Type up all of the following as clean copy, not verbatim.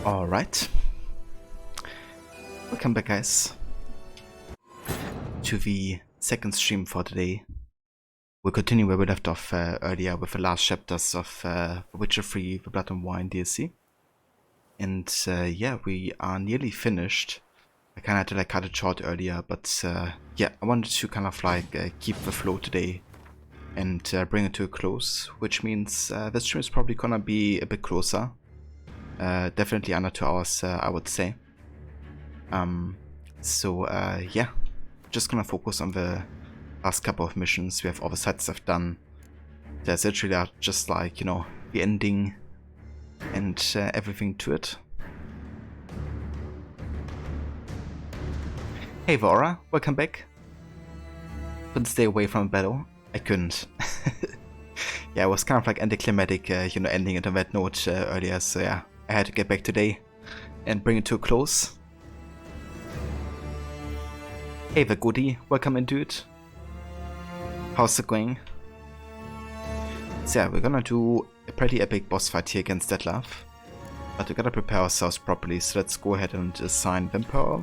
Alright. Welcome back, guys, to the second stream for today. We'll continue where we left off earlier with the last chapters of The Witcher 3, the Blood and Wine DLC. And yeah, we are nearly finished. I kind of had to like cut it short earlier, but yeah, I wanted to kind of like keep the flow today and bring it to a close, which means this stream is probably gonna be a bit closer. Definitely under 2 hours, I would say. So yeah, just gonna focus on the last couple of missions. We have all the side stuff done. There's literally just like, you know, the ending and everything to it. Hey Vora, welcome back. Couldn't stay away from battle. I couldn't. Yeah, it was kind of like anticlimactic, you know, ending it on that note earlier, so yeah, I had to get back today and bring it to a close. Hey the goodie, welcome in, dude. How's it going? So yeah, we're gonna do a pretty epic boss fight here against Deathmarch, but we gotta prepare ourselves properly, so let's go ahead and assign Vampire.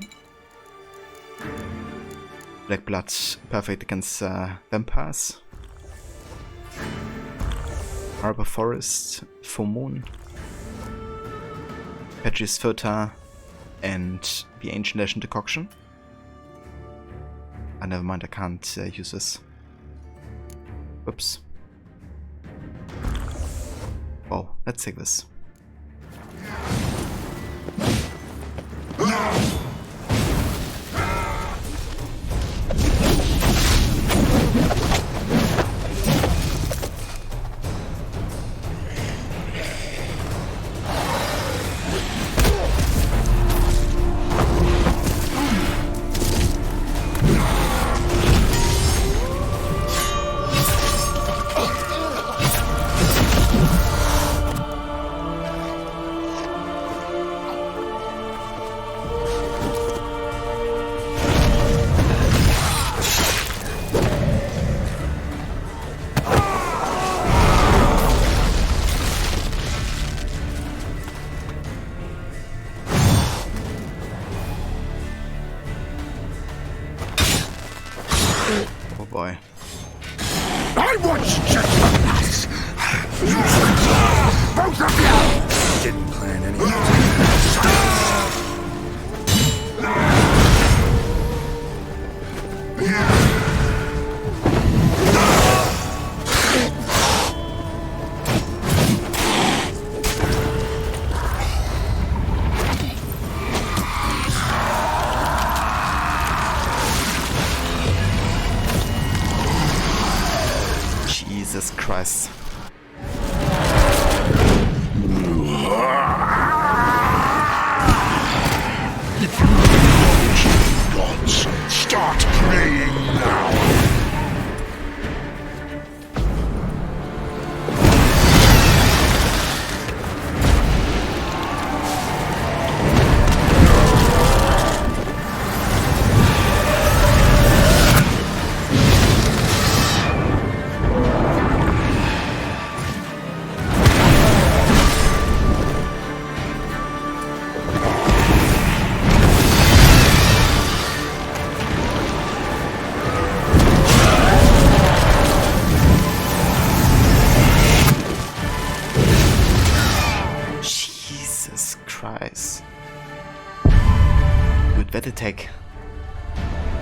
Black Blood, perfect against vampires. Harbor Forest, Full Moon, Pedri's Filter, and the Ancient Legend Decoction. Ah, never mind, I can't use this. Whoops. Oh, let's take this. Oh boy. I want gentleness! Both of you! Didn't plan anything. Jesus Christ. If you acknowledge the gods, start praying now! Jesus Christ. Dude, that attack.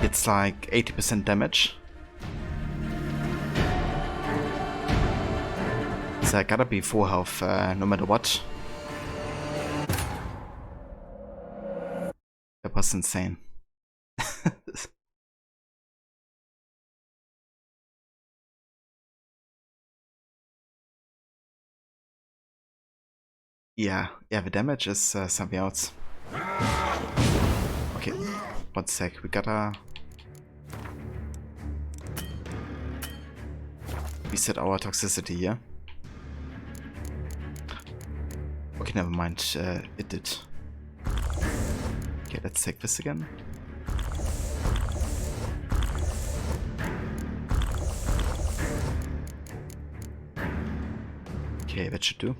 It's like 80% damage. So I gotta be full health no matter what. That was insane. Yeah, the damage is something else. Okay, 1 sec, we gotta reset our toxicity here. Okay, never mind, it did. Okay, let's take this again. Okay, that should do.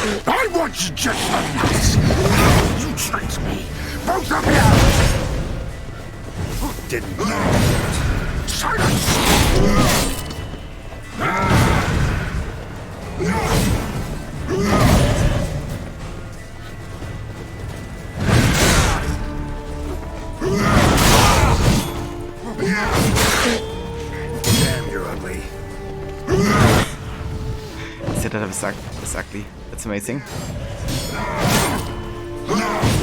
I want you just the nuts! You tricked me! Both of you! Didn't know. Silence! Damn, you're ugly. See that exactly. That's amazing.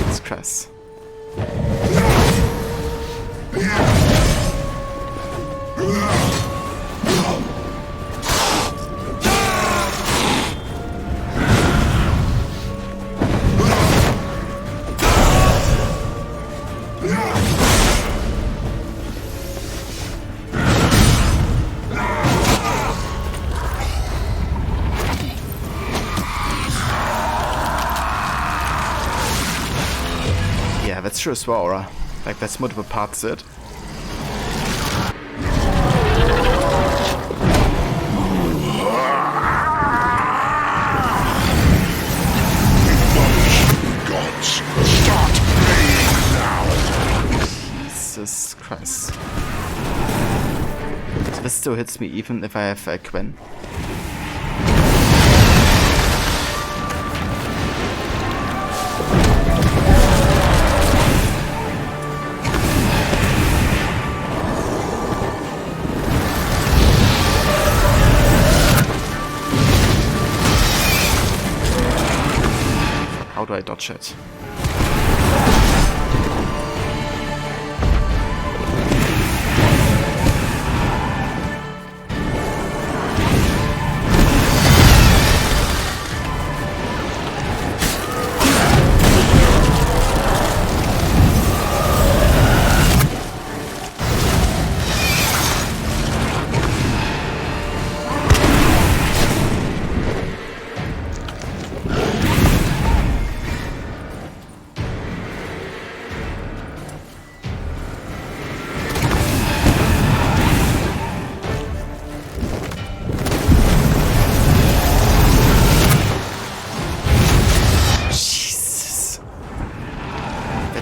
It's crass. Yeah, that's true as well, Aura. Like, there's multiple parts to it. Gods, start playing now! Jesus Christ. So this still hits me even if I have Gwen. How do I dodge it?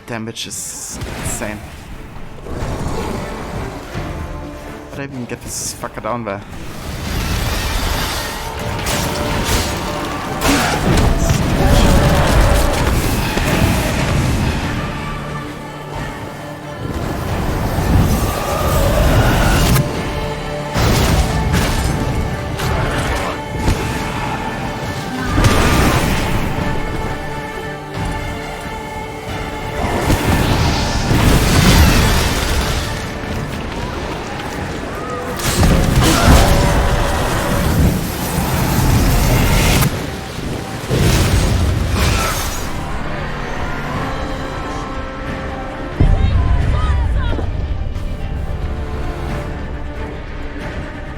Damage is insane. How do I even get this fucker down there?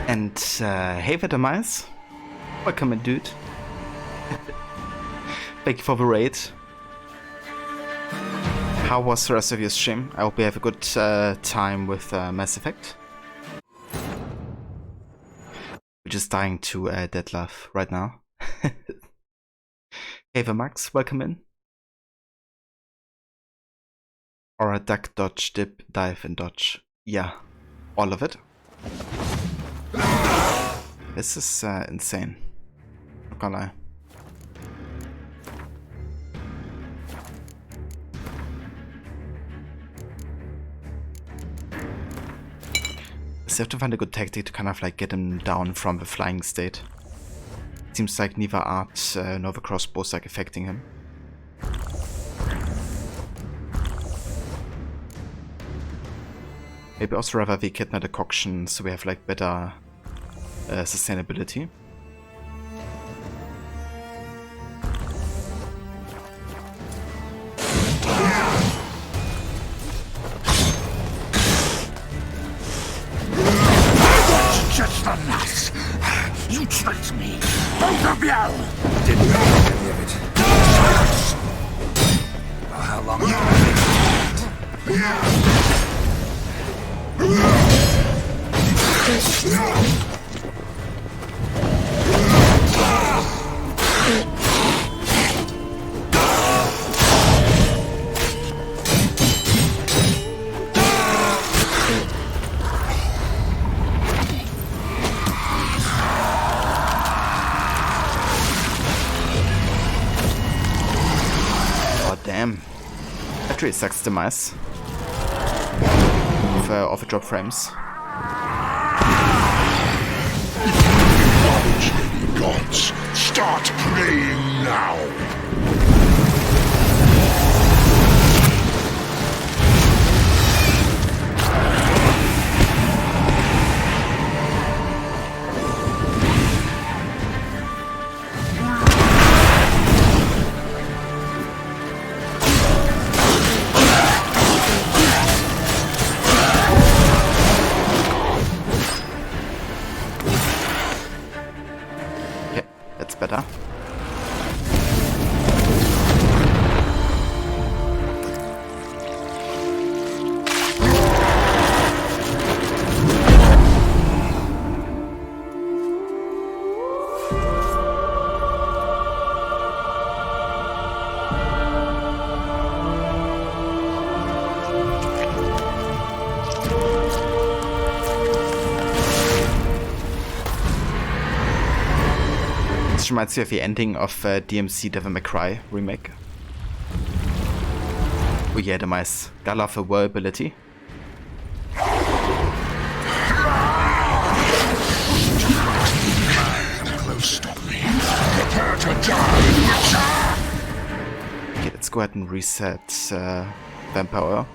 And hey Vetamice, welcome in, dude. Thank you for the raid. How was the rest of your stream? I hope you have a good time with Mass Effect. We're just dying to Deadlove right now. Hey Max, welcome in. Or a duck, dodge, dip, dive, and dodge. Yeah, all of it. This is insane. Not gonna lie. So you have to find a good tactic to kind of like get him down from the flying state. Seems like neither art nor the crossbows like affecting him. Maybe also rather the Echidna decoction so we have like better sustainability. Just the nuts! You tricked me! Both of you! Didn't know any of it. Silence! Well, how long are you gonna Actually, it sucks demise. Of a drop frames. Gods, start praying now! That's better. This reminds me of the ending of DMC Devil May Cry remake. Oh yeah, demise. Gotta love the whir ability. Close, stop me. Prepare to die, Okay, let's go ahead and reset Vampire.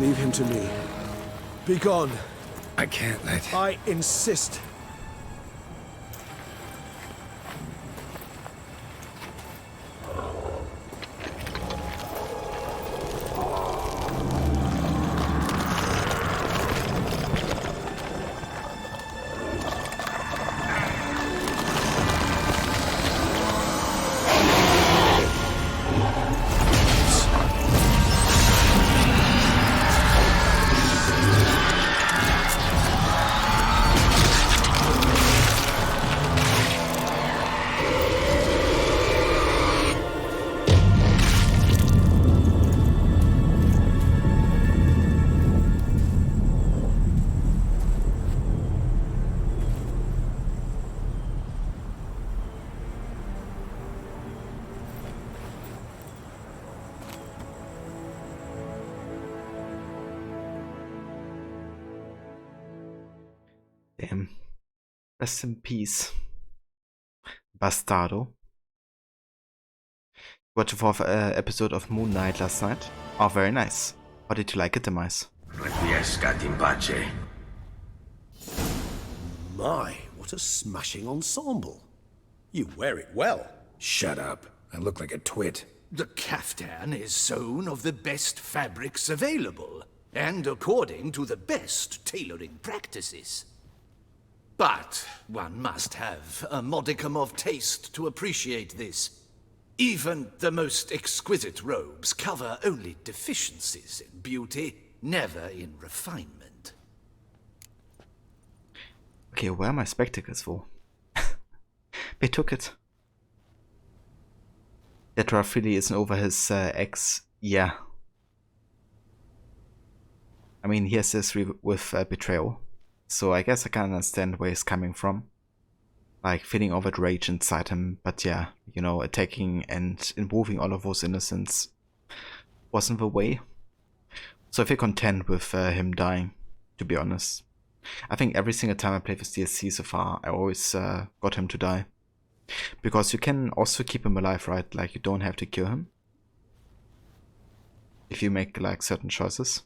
Leave him to me. Be gone. I can't let... I insist. Damn. Rest in peace. Bastardo. Watched the fourth episode of Moon Knight last night. Oh, very nice. How did you like it, Demise? Requiescat in pace. My, what a smashing ensemble. You wear it well. Shut up. I look like a twit. The caftan is sewn of the best fabrics available, and according to the best tailoring practices. But one must have a modicum of taste to appreciate this. Even the most exquisite robes cover only deficiencies in beauty, never in refinement. Okay, where are my spectacles for? They took it. That Raph really isn't over his ex. Yeah. I mean, he has history with betrayal. So I guess I can understand where he's coming from. Like, feeling all that rage inside him. But yeah, you know, attacking and involving all of those innocents wasn't the way. So I feel content with him dying, to be honest. I think every single time I played this DLC so far, I always got him to die. Because you can also keep him alive, right? Like, you don't have to kill him. If you make, like, certain choices.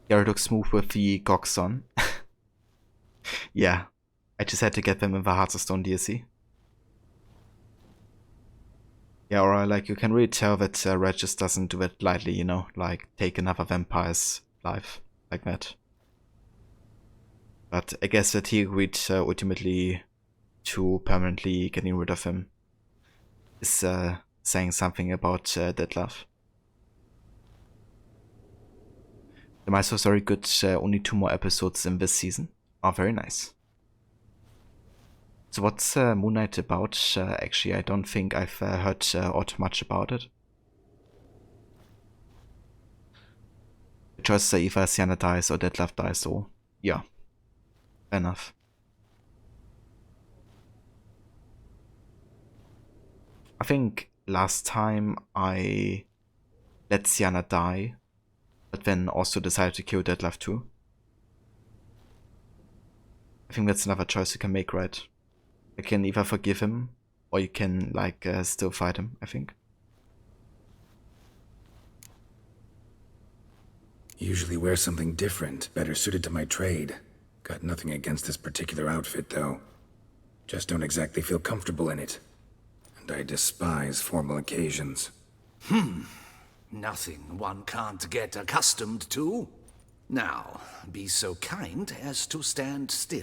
Yeah, it looks smooth with the Gogs on. Yeah, I just had to get them in the Hearts of Stone DLC. Yeah, or like, you can really tell that Red just doesn't do it lightly, you know? Like, take another vampire's life, like that. But I guess that he agreed ultimately to permanently getting rid of him is saying something about that love. The My So Sorry Good, only 2 more episodes in this season. Oh, very nice. So what's Moon Knight about? Actually, I don't think I've heard or too much about it. The choices are either Sienna dies or Deadlove dies, so yeah. Fair enough. I think last time I let Sienna die, but then also decided to kill Deadlove too. I think that's another choice you can make, right? You can either forgive him, or you can, like, still fight him, I think. Usually wear something different, better suited to my trade. Got nothing against this particular outfit, though. Just don't exactly feel comfortable in it. And I despise formal occasions. Nothing one can't get accustomed to. Now, be so kind as to stand still.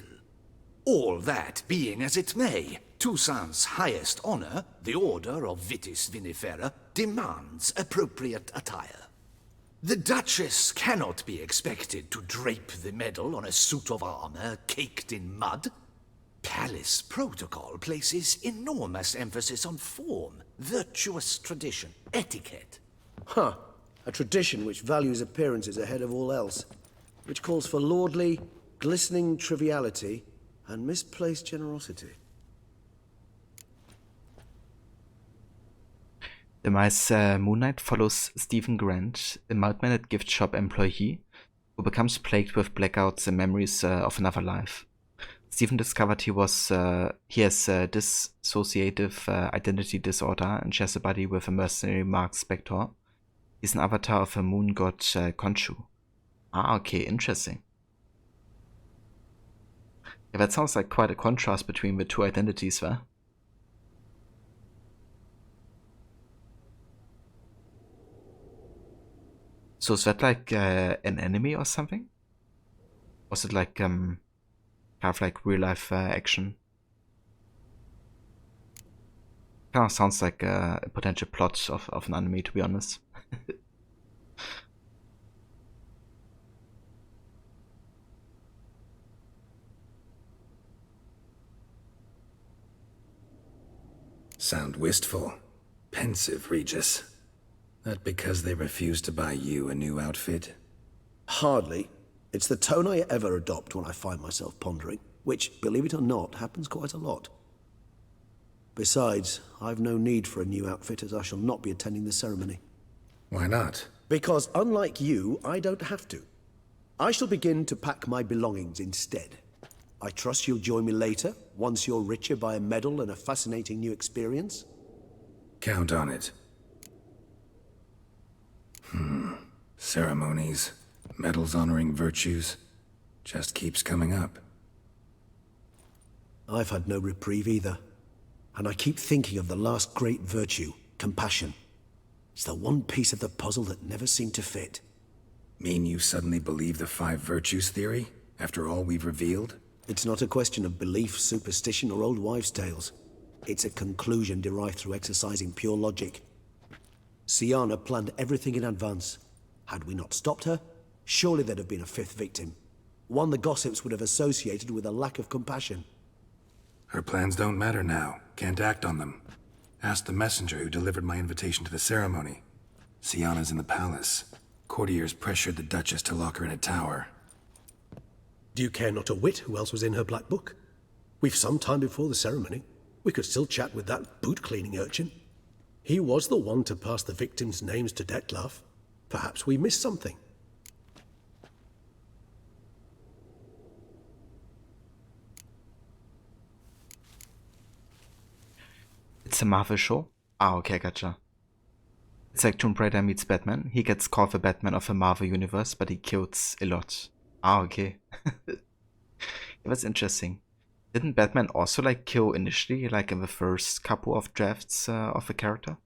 All that being as it may, Toussaint's highest honor, the Order of Vitis Vinifera, demands appropriate attire. The Duchess cannot be expected to drape the medal on a suit of armor caked in mud. Palace protocol places enormous emphasis on form, virtuous tradition, etiquette. Huh. A tradition which values appearances ahead of all else. Which calls for lordly, glistening triviality and misplaced generosity. The Mice Moon Knight follows Stephen Grant, a mild-mannered gift shop employee who becomes plagued with blackouts and memories of another life. Stephen discovered he has dissociative identity disorder and shares a body with a mercenary Mark Spector. He's an avatar of a moon god Khonshu. Ah, okay, interesting. Yeah, that sounds like quite a contrast between the two identities, right? So is that like an enemy or something? Was it like kind of like real life action? Kind of sounds like a potential plot of an anime, to be honest. Sound wistful. Pensive, Regis. That because they refuse to buy you a new outfit? Hardly. It's the tone I ever adopt when I find myself pondering, which, believe it or not, happens quite a lot. Besides, I've no need for a new outfit as I shall not be attending the ceremony. Why not? Because unlike you, I don't have to. I shall begin to pack my belongings instead. I trust you'll join me later, once you're richer by a medal and a fascinating new experience? Count on it. Ceremonies, medals honoring virtues, just keeps coming up. I've had no reprieve either. And I keep thinking of the last great virtue, compassion. It's the one piece of the puzzle that never seemed to fit. Mean you suddenly believe the 5 virtues theory, after all we've revealed? It's not a question of belief, superstition, or old wives' tales. It's a conclusion derived through exercising pure logic. Siana planned everything in advance. Had we not stopped her, surely there'd have been a 5th victim. One the gossips would have associated with a lack of compassion. Her plans don't matter now. Can't act on them. Ask the messenger who delivered my invitation to the ceremony. Siana's in the palace. Courtiers pressured the Duchess to lock her in a tower. Do you care not a whit who else was in her black book? We've some time before the ceremony. We could still chat with that boot-cleaning urchin. He was the one to pass the victims' names to Dettlaff. Perhaps we missed something. It's a Marvel show? Ah, okay, gotcha. It's like Tomb Raider meets Batman. He gets called the Batman of the Marvel universe, but he kills a lot. Ah, okay. It was interesting. Didn't Batman also like kill initially, like in the first couple of drafts of a character?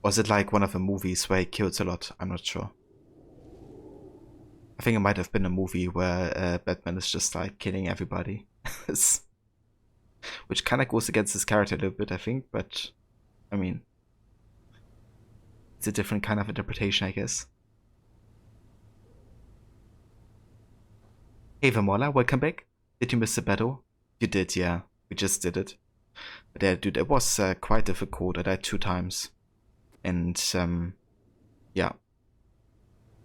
Was it like one of the movies where he kills a lot? I'm not sure. I think it might have been a movie where Batman is just like killing everybody. Which kind of goes against his character a little bit, I think, but I mean, it's a different kind of interpretation, I guess. Hey Vamola, welcome back. Did you miss the battle? You did, yeah. We just did it. But yeah, dude, it was quite difficult. I died 2 times. And, yeah.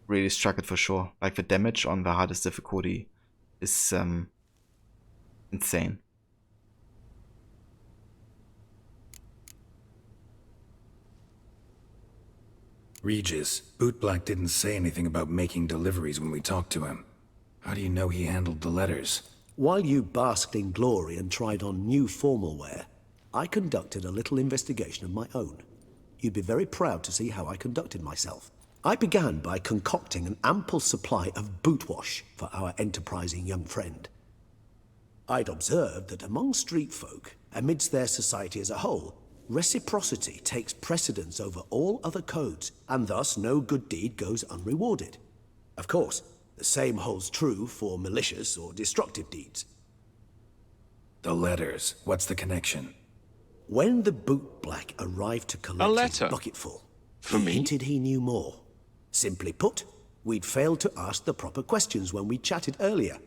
Really struggled for sure. Like, the damage on the hardest difficulty is, insane. Regis, Bootblack didn't say anything about making deliveries when we talked to him. How do you know he handled the letters? While you basked in glory and tried on new formal wear, I conducted a little investigation of my own. You'd be very proud to see how I conducted myself. I began by concocting an ample supply of boot wash for our enterprising young friend. I'd observed that among street folk, amidst their society as a whole, reciprocity takes precedence over all other codes, and thus no good deed goes unrewarded. Of course, the same holds true for malicious or destructive deeds. The letters, what's the connection? When the bootblack arrived to collect his letter? bucketful, For he me? hinted he knew more. Simply put, we'd failed to ask the proper questions when we chatted earlier.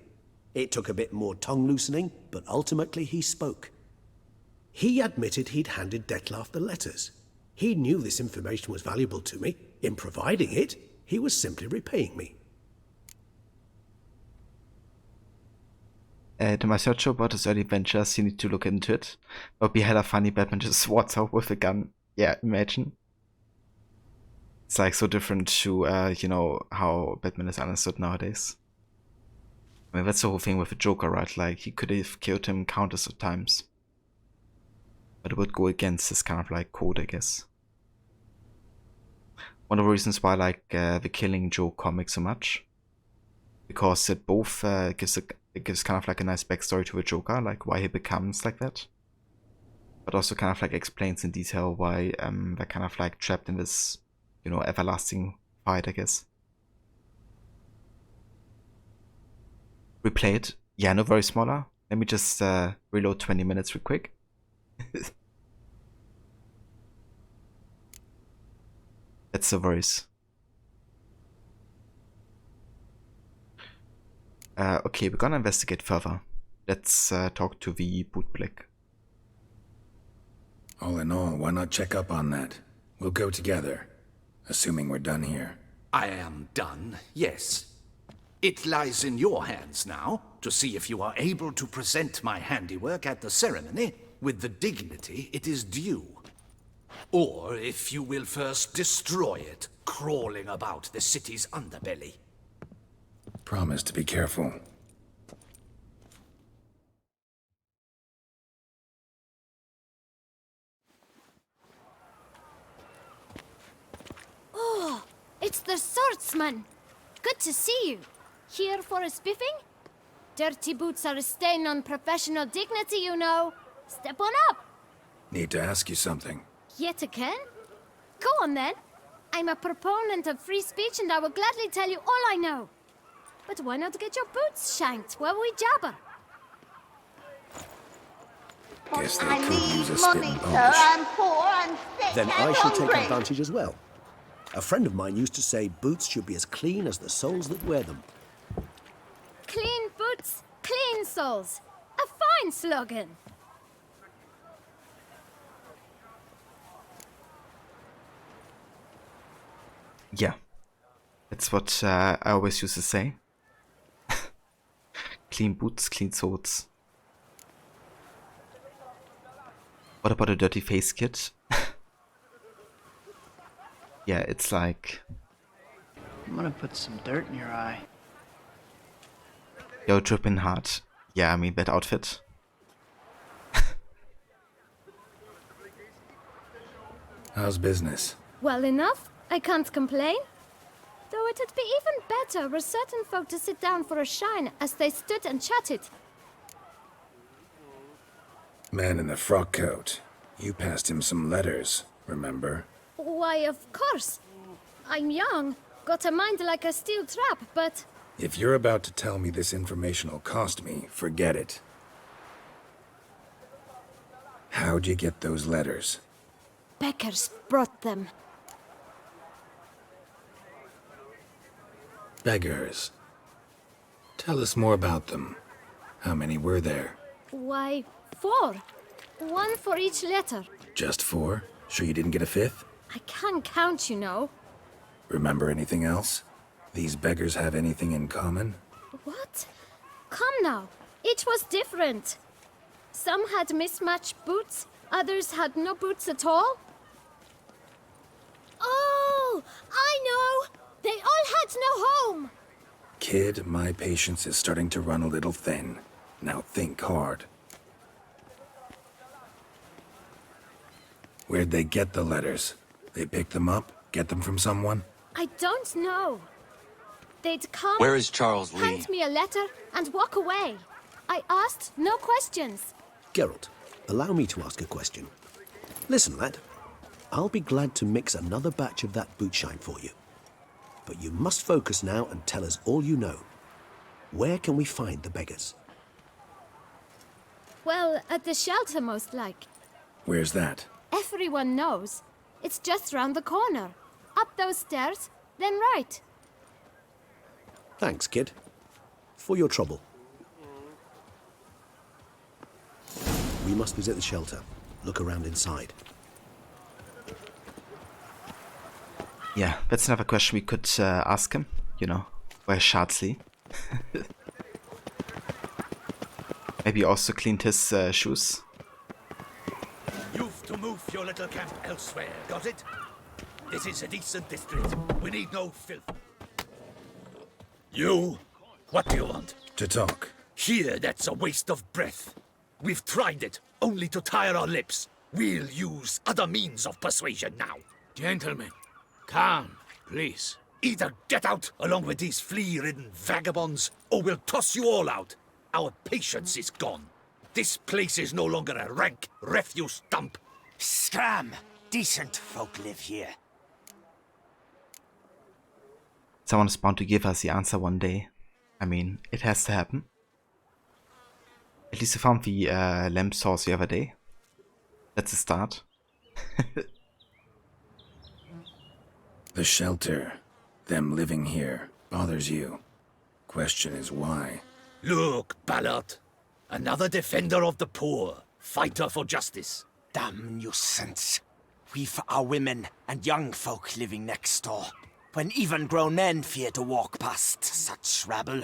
It took a bit more tongue-loosening, but ultimately he spoke. He admitted he'd handed Dettlaff the letters. He knew this information was valuable to me. In providing it, he was simply repaying me. To my search about his early ventures, you need to look into it. But be hella funny, Batman just swats out with a gun. Yeah, imagine. It's like so different to, you know, how Batman is understood nowadays. I mean, that's the whole thing with the Joker, right? Like, he could have killed him countless of times. But it would go against this kind of like code, I guess. One of the reasons why I like the Killing Joke comic so much. Because it both gives kind of like a nice backstory to the Joker, like why he becomes like that. But also kind of like explains in detail why they're kind of like trapped in this, you know, everlasting fight, I guess. Replay it. Yeah, no, very smaller. Let me just reload 20 minutes real quick. That's the voice. Okay, we're gonna investigate further. Let's talk to the bootblack. All in all, why not check up on that? We'll go together, assuming we're done here. I am done, yes. It lies in your hands now to see if you are able to present my handiwork at the ceremony with the dignity it is due. Or if you will first destroy it, crawling about the city's underbelly. Promise to be careful. It's the swordsman. Good to see you. Here for a spiffing? Dirty boots are a stain on professional dignity, you know. Step on up. Need to ask you something. Yet again? Go on then. I'm a proponent of free speech and I will gladly tell you all I know. But why not get your boots shanked while we jabber? Guess they I could use need a money, spitting sir. polish. I'm poor and sick Then and I shall take hungry. advantage as well. A friend of mine used to say boots should be as clean as the soles that wear them. Clean boots, clean souls. A fine slogan. Yeah, that's what I always used to say. Clean boots, clean swords. What about a dirty face, kid? Yeah, it's like, I'm gonna put some dirt in your eye. yo, dripping hard. Yeah, I mean, that outfit. How's business? Well enough, I can't complain. Though it'd be even better were certain folk to sit down for a shine as they stood and chatted. Man in the frock coat. You passed him some letters, remember? Why, of course. I'm young, got a mind like a steel trap, but If you're about to tell me this information'll cost me, forget it. How'd you get those letters? beggars brought them. Beggars. Tell us more about them. How many were there? Why, 4. 1 for each letter. Just 4? Sure you didn't get a 5th? I can't count, you know. Remember anything else? These beggars have anything in common? What? Come now. Each was different. Some had mismatched boots, others had no boots at all. Oh, I know! They all had no home! Kid, my patience is starting to run a little thin. Now think hard. Where'd they get the letters? They pick them up? Get them from someone? I don't know. They'd come, Where is Charles Lee? hand me a letter, and walk away. I asked no questions. Geralt, allow me to ask a question. Listen, lad. I'll be glad to mix another batch of that boot shine for you. But you must focus now and tell us all you know. Where can we find the beggars? Well, at the shelter, most like. Where's that? Everyone knows. It's just round the corner. Up those stairs, then right. Thanks, kid. For your trouble. We must visit the shelter. Look around inside. Yeah, that's another question we could ask him. You know, where's Shardsley? Maybe he also cleaned his shoes. You've to move your little camp elsewhere, got it? This is a decent district. We need no filth. You? What do you want? To talk. Here, that's a waste of breath. We've tried it, only to tire our lips. We'll use other means of persuasion now. Gentlemen, calm, please. Either get out along with these flea-ridden vagabonds, or we'll toss you all out. Our patience is gone. This place is no longer a rank refuse dump. Scram! Decent folk live here. Someone is bound to give us the answer one day. I mean, it has to happen. At least I found the lamp source the other day. That's a start. The shelter, them living here, bothers you. Question is why? Look, Ballard. Another defender of the poor. Fighter for justice. Damn nuisance. We've our women and young folk living next door, when even grown men fear to walk past such rabble.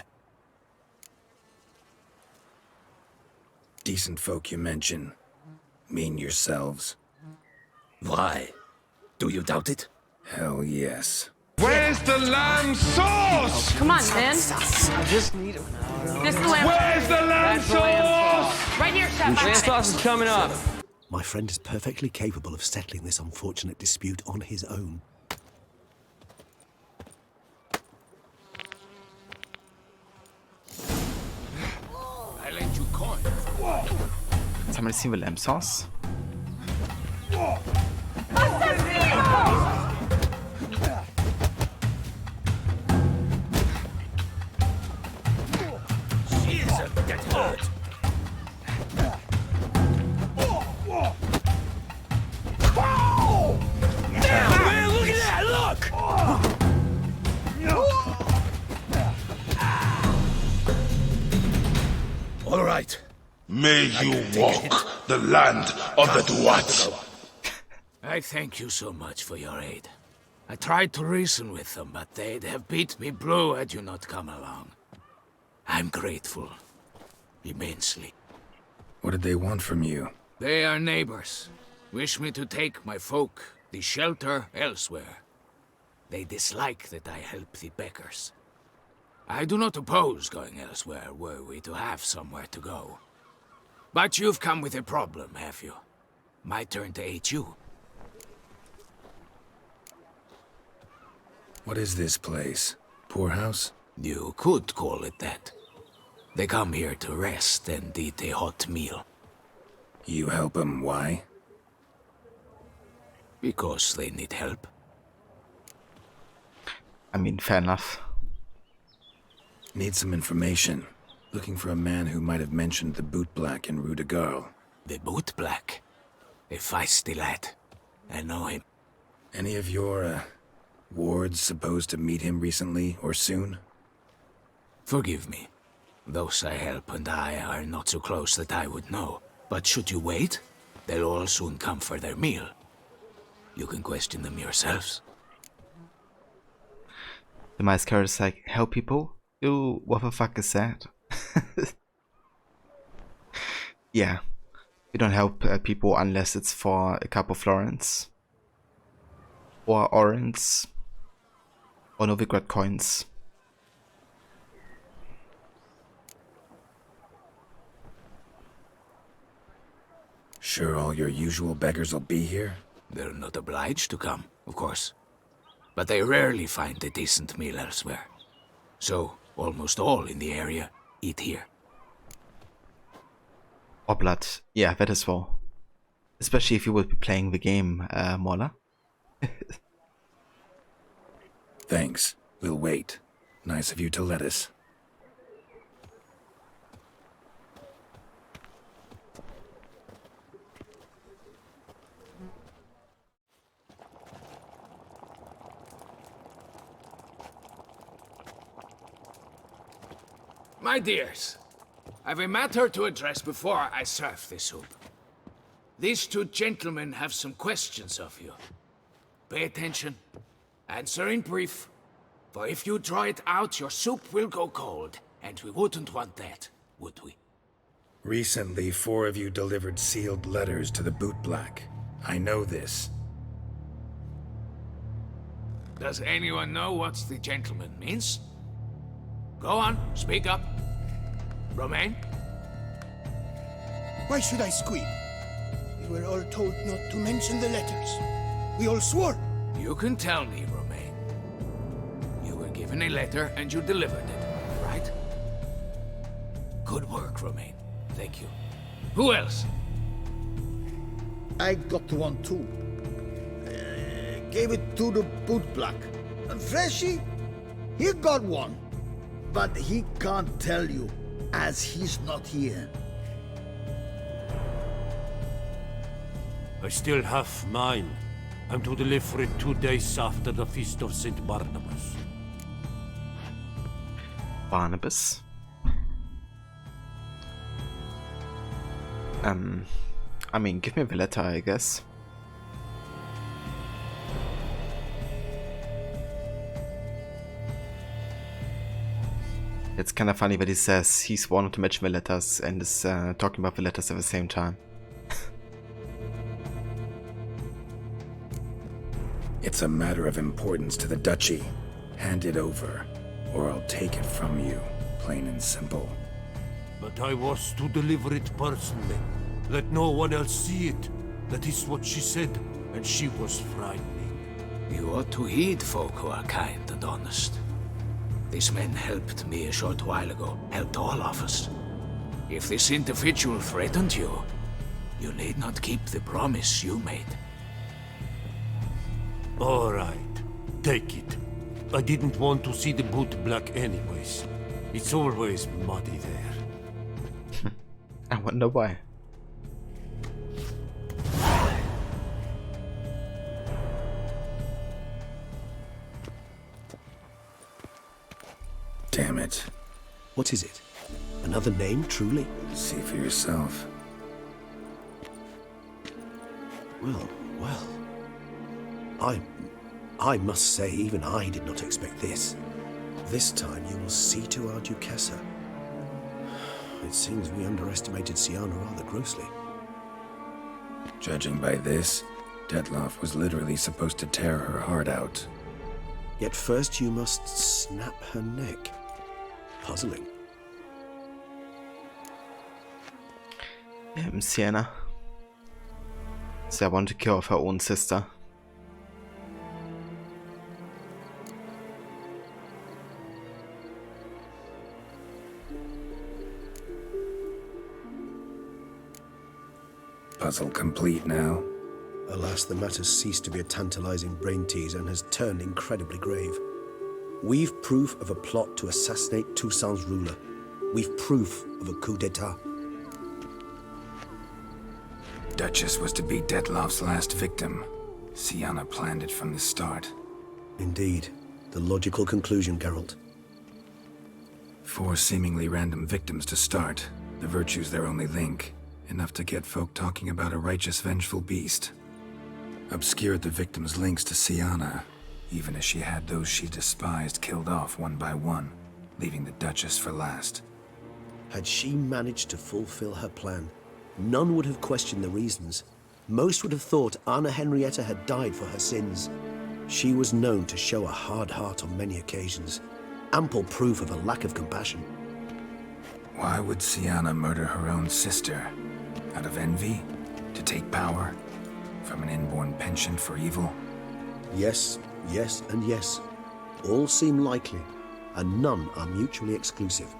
Decent folk you mention. Mean yourselves. Why? Do you doubt it? Hell yes. Where's the lamb sauce? Come on, man. I just need it. This is the lamb. Where's the lamb sauce? Right here, chef. Lamb sauce is coming up. My friend is perfectly capable of settling this unfortunate dispute on his own. I lent you coin. Somebody seen the lamb sauce? Jesus, that hurt. Man, look at that! Look! All right. May you walk the land of the Duats. I thank you so much for your aid. I tried to reason with them, but they'd have beat me blue had you not come along. I'm grateful. Immensely. What did they want from you? They are neighbors. Wish me to take my folk, the shelter, elsewhere. They dislike that I help the beggars. I do not oppose going elsewhere, were we to have somewhere to go. But you've come with a problem, have you? My turn to aid you. What is this place? Poorhouse? You could call it that. They come here to rest and eat a hot meal. You help them, why? Because they need help. I mean, fair enough. Need some information. Looking for a man who might have mentioned the boot black in Rue de Garl. The boot black. A feisty lad. I know him. Any of your, wards supposed to meet him recently or soon? Forgive me. Those I help and I are not so close that I would know. But should you wait, they'll all soon come for their meal. You can question them yourselves. The mice character is like, help people? Ew, what the fuck is that? Yeah. You don't help people unless it's for a couple florins. Or orens. Or Novigrad coins. Sure all your usual beggars will be here? They're not obliged to come, of course. But they rarely find a decent meal elsewhere. So, almost all in the area eat here. Oblat. Yeah, that as well. Especially if you would be playing the game, Mola. Thanks. We'll wait. Nice of you to let us. My dears, I've a matter to address before I serve the soup. These two gentlemen have some questions of you. Pay attention. Answer in brief. For if you draw it out, your soup will go cold. And we wouldn't want that, would we? Recently, 4 of you delivered sealed letters to the boot black. I know this. Does anyone know what the gentleman means? Go on, speak up. Romain? Why should I squeal? We were all told not to mention the letters. We all swore. You can tell me, Romain. You were given a letter and you delivered it, right? Good work, Romain. Thank you. Who else? I got one too. Gave it to the boot black. And Freshy, he got one. But he can't tell you, as he's not here. I still have mine. I'm to deliver it 2 days after the Feast of St. Barnabas. Barnabas? I mean, give me the letter, I guess. It's kind of funny that he says he's wanted to mention the letters and is talking about the letters at the same time. It's a matter of importance to the duchy. Hand it over, or I'll take it from you, plain and simple. But I was to deliver it personally. Let no one else see it. That is what she said, and she was frightening. You ought to heed folk who are kind and honest. These men helped me a short while ago, helped all of us. If this individual threatened you, you need not keep the promise you made. All right, take it. I didn't want to see the boot black anyways. It's always muddy there. I wonder why. Damn it. What is it? Another name, truly? See for yourself. Well, well. I must say, even I did not expect this. This time you will see to our Duchessa. It seems we underestimated Siana rather grossly. Judging by this, Detloff was literally supposed to tear her heart out. Yet first you must snap her neck. Puzzling. Sienna. So I want to kill off her own sister. Puzzle complete now. Alas, the matter's ceased to be a tantalizing brain tease and has turned incredibly grave. We've proof of a plot to assassinate Toussaint's ruler. We've proof of a coup d'etat. Duchess was to be Detloff's last victim. Siana planned it from the start. Indeed. The logical conclusion, Geralt. 4 seemingly random victims to start. The virtue's their only link. Enough to get folk talking about a righteous, vengeful beast. Obscured the victims' links to Siana, even as she had those she despised killed off one by one, leaving the Duchess for last. Had she managed to fulfill her plan, none would have questioned the reasons. Most would have thought Anna Henrietta had died for her sins. She was known to show a hard heart on many occasions, ample proof of a lack of compassion. Why would Siana murder her own sister? Out of envy? To take power? From an inborn penchant for evil? Yes, yes, and yes. All seem likely, and none are mutually exclusive.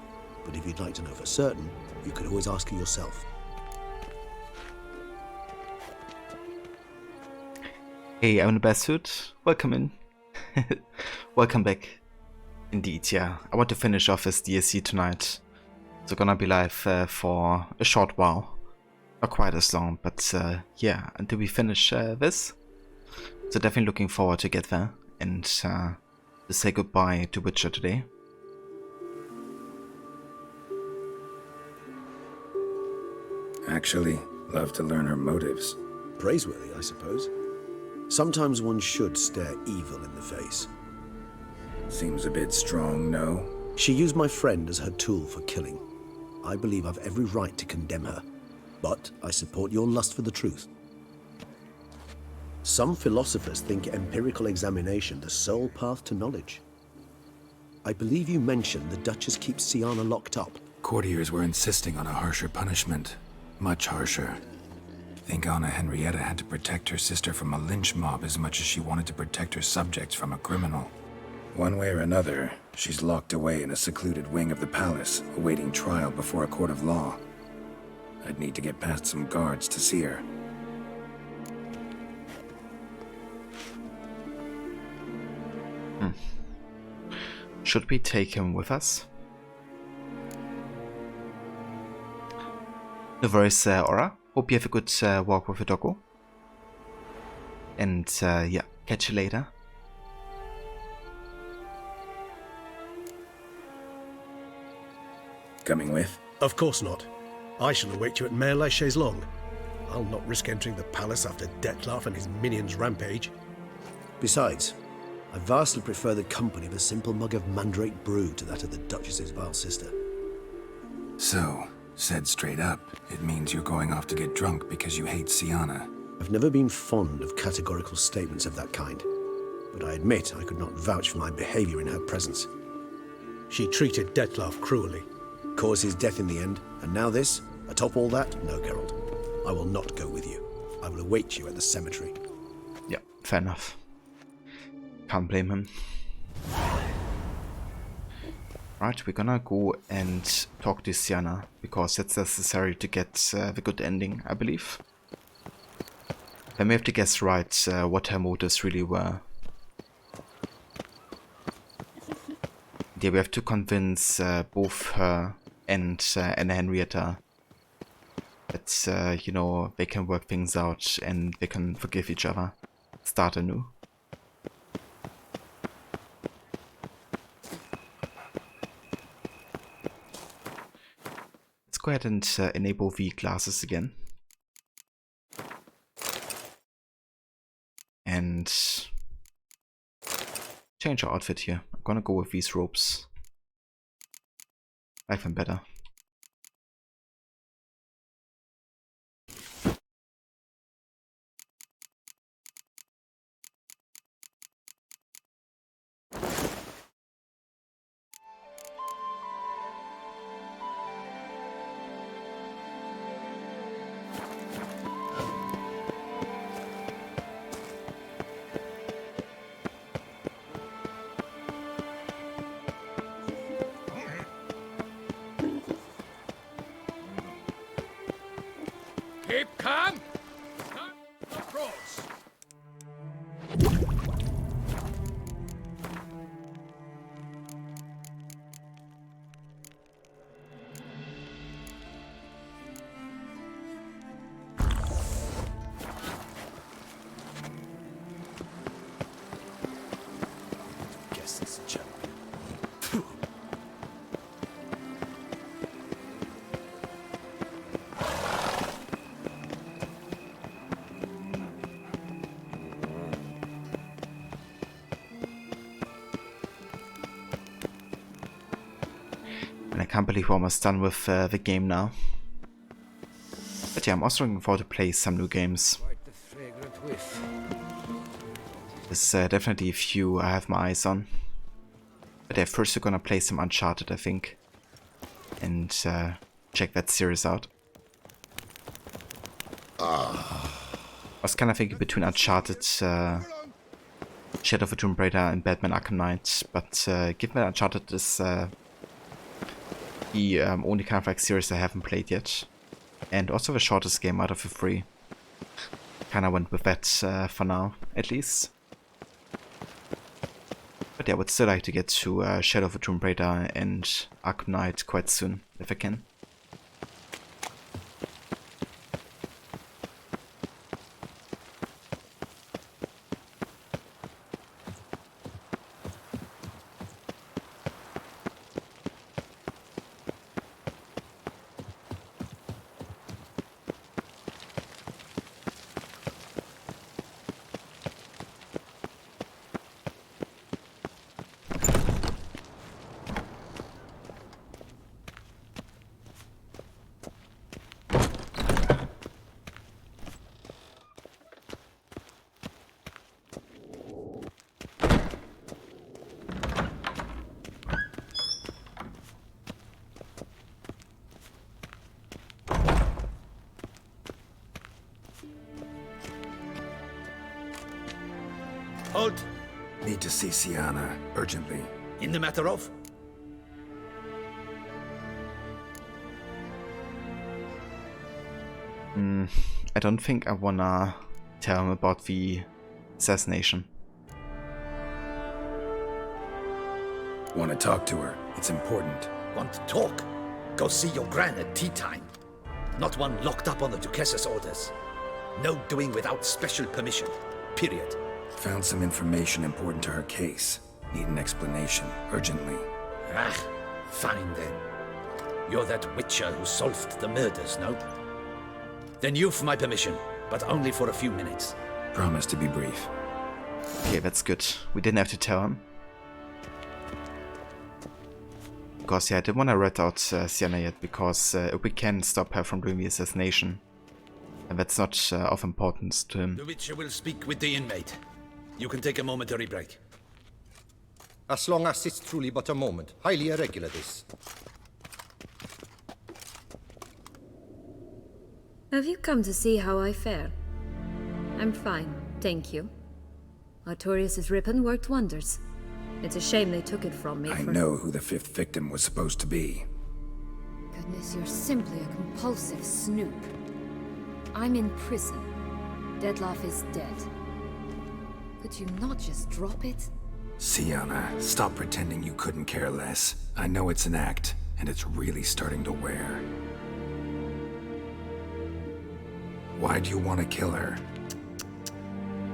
But if you'd like to know for certain, you could always ask her yourself. Hey, I'm in the best suit. Welcome in. Welcome back. Indeed, yeah. I want to finish off this DLC tonight. So gonna be live for a short while. Not quite as long, but yeah, until we finish this. So definitely looking forward to get there and to say goodbye to Witcher today. Actually, love to learn her motives. Praiseworthy, I suppose. Sometimes one should stare evil in the face. Seems a bit strong, no? She used my friend as her tool for killing. I believe I've every right to condemn her. But I support your lust for the truth. Some philosophers think empirical examination the sole path to knowledge. I believe you mentioned the Duchess keeps Siana locked up. Courtiers were insisting on a harsher punishment. Much harsher. Think Anna Henrietta had to protect her sister from a lynch mob as much as she wanted to protect her subjects from a criminal. One way or another, she's locked away in a secluded wing of the palace, awaiting trial before a court of law. I'd need to get past some guards to see her. Should we take him with us? No worries, Aura. Hope you have a good walk with your doggo. And yeah, catch you later. Coming with? Of course not. I shall await you at Mare la Chaise-Longue. I'll not risk entering the palace after Detloff and his minions rampage. Besides, I vastly prefer the company of a simple mug of mandrake brew to that of the Duchess's vile sister. So, said straight up, it means you're going off to get drunk because you hate Siana. I've never been fond of categorical statements of that kind. but I admit I could not vouch for my behavior in her presence. She treated Dettlaff cruelly. Caused his death in the end, and now this? Atop all that? No, Geralt. I will not go with you. I will await you at the cemetery. Yeah, fair enough. Can't blame him. Right, we're gonna go and talk to Sienna, because that's necessary to get the good ending, I believe. Then we have to guess right what her motives really were. Yeah, we have to convince both her and Henrietta that, you know, they can work things out and they can forgive each other. Start anew. Let's go ahead and enable the glasses again. And change our outfit here. I'm gonna go with these robes. I like them better. Keep calm. Time to cross. Guess it's a joke. And I can't believe we're almost done with the game now. But yeah, I'm also looking forward to play some new games. Quite the fragrant whiff. There's definitely a few I have my eyes on. But yeah, first we're gonna play some Uncharted, I think. And check that series out. I was kind of thinking between Uncharted, Shadow of the Tomb Raider and Batman Arkham Knight. But given that Uncharted is the only kind of like series I haven't played yet. And also the shortest game out of the three. Kinda went with that for now, at least. But yeah, I would still like to get to Shadow of the Tomb Raider and Arkham Knight quite soon, if I can. Halt! Need to see Sienna, urgently. In the matter of? I don't think I wanna tell him about the assassination. Want to talk to her. It's important. Want to talk? Go see your gran at tea time. Not one locked up on the Duchess's orders. No doing without special permission. Period. Found some information important to her case. Need an explanation, urgently. Ah, fine then. You're that witcher who solved the murders, no? Then you've my permission, but only for a few minutes. Promise to be brief. Okay, that's good. We didn't have to tell him. Because yeah, I didn't want to rat out Sienna yet, because if we can stop her from doing the assassination, and that's not of importance to him. The witcher will speak with the inmate. You can take a momentary break. As long as it's truly but a moment. Highly irregular, this. Have you come to see how I fare? I'm fine, thank you. Artorius' ribbon worked wonders. It's a shame they took it from me I know who the fifth victim was supposed to be. Goodness, you're simply a compulsive snoop. I'm in prison. Dettlaff is dead. Could you not just drop it? Sienna, stop pretending you couldn't care less. I know it's an act, and it's really starting to wear. Why do you want to kill her?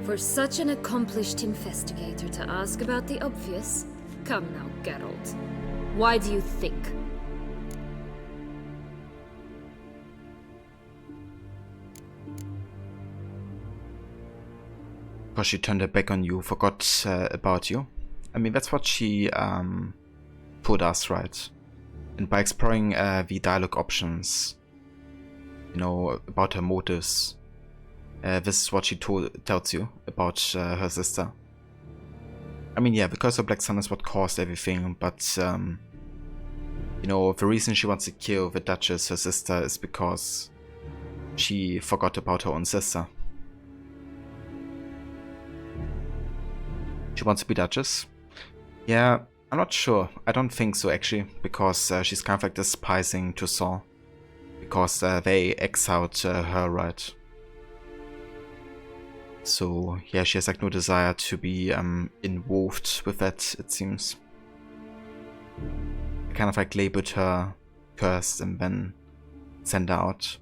For such an accomplished investigator to ask about the obvious? Come now, Geralt. Why do you think? Because she turned her back on you, forgot about you. I mean, that's what she told us, right? And by exploring the dialogue options, you know, about her motives, this is what she tells you about her sister. I mean, yeah, because her Black Sun is what caused everything, but, you know, the reason she wants to kill the Duchess, her sister, is because she forgot about her own sister. She wants to be Duchess? Yeah, I'm not sure. I don't think so, actually, because she's kind of like despising Toussaint. Because they exiled her, right? So, yeah, she has like no desire to be involved with that, it seems. They kind of like labeled her cursed and then sent her out.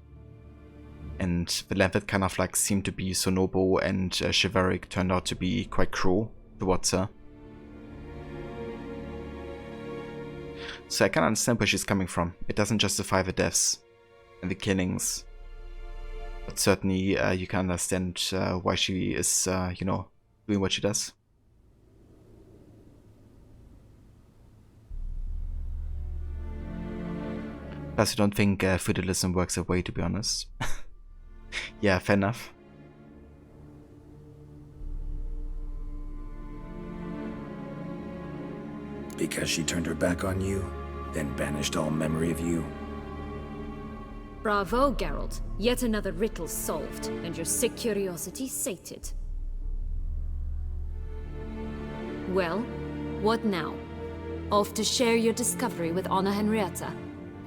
And the Lambeth kind of like seemed to be so noble and chivalric turned out to be quite cruel towards her. So I can understand where she's coming from. It doesn't justify the deaths and the killings. But certainly you can understand why she is, you know, doing what she does. Plus, you don't think feudalism works that way, to be honest. Yeah, fair enough. Because she turned her back on you, then banished all memory of you? Bravo, Geralt. Yet another riddle solved, and your sick curiosity sated. Well, what now? Off to share your discovery with Anna Henrietta?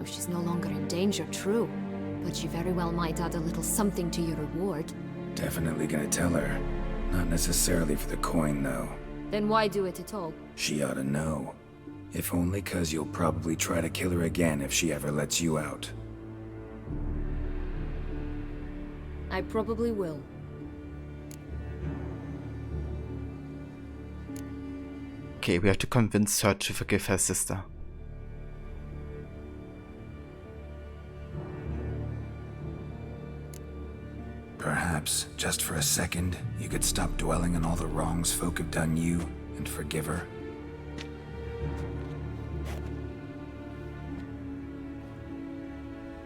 Oh, she's no longer in danger, true. But she very well might add a little something to your reward. Definitely gonna tell her. Not necessarily for the coin, though. Then why do it at all? She ought to know. If only 'cause you'll probably try to kill her again if she ever lets you out. I probably will. Okay, we have to convince her to forgive her sister. Perhaps, just for a second, you could stop dwelling on all the wrongs folk have done you and forgive her.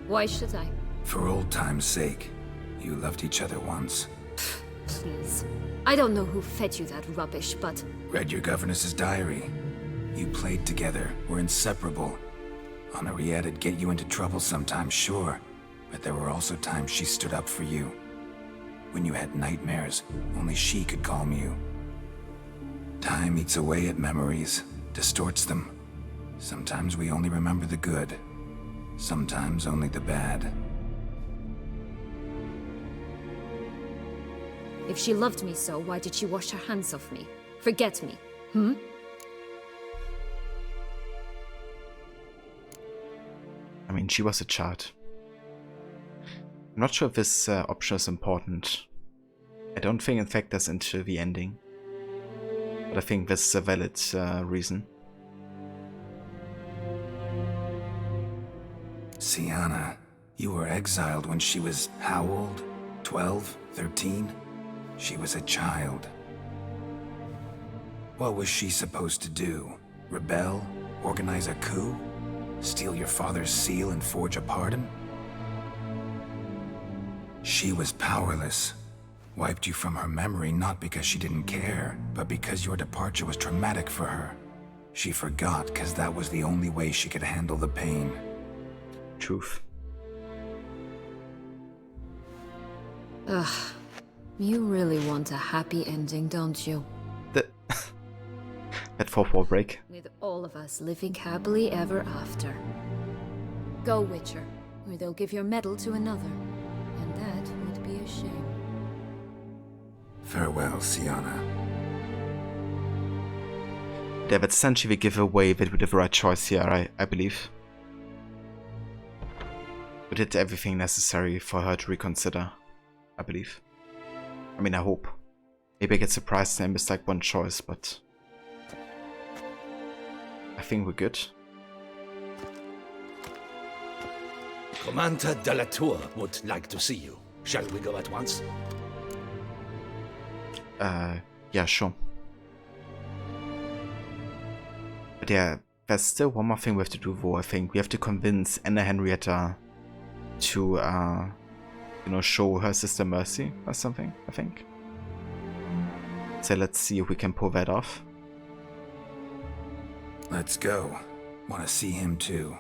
Why should I? For old time's sake. You loved each other once. Please. I don't know who fed you that rubbish, but... Read your governess's diary. You played together, were inseparable. Henriette'd get you into trouble sometimes, sure. But there were also times she stood up for you. When you had nightmares, only she could calm you. Time eats away at memories, distorts them. Sometimes we only remember the good. Sometimes only the bad. If she loved me so, why did she wash her hands off me? Forget me, hmm? I mean, she was a child. I'm not sure if this option is important. I don't think it factors into the ending. But I think this is a valid reason. Sienna, you were exiled when she was how old? 12? 13? She was a child. What was she supposed to do? Rebel? Organize a coup? Steal your father's seal and forge a pardon? She was powerless. Wiped you from her memory not because she didn't care, but because your departure was traumatic for her. She forgot because that was the only way she could handle the pain. Truth. Ugh. You really want a happy ending, don't you? That fourth wall break. With all of us living happily ever after. Go, Witcher, or they'll give your medal to another. And that would be a shame. Farewell, Sienna. Yeah, but essentially we give away that we did the right choice here, I believe. We did everything necessary for her to reconsider, I believe. I mean, I hope. Maybe I get surprised and I miss like one choice, but I think we're good. Commander de la Tour would like to see you. Shall we go at once? Yeah, sure. But yeah, there's still one more thing we have to do, though. I think we have to convince Anna Henrietta to, you know, show her sister mercy or something, I think. So let's see if we can pull that off. Let's go. Want to see him too.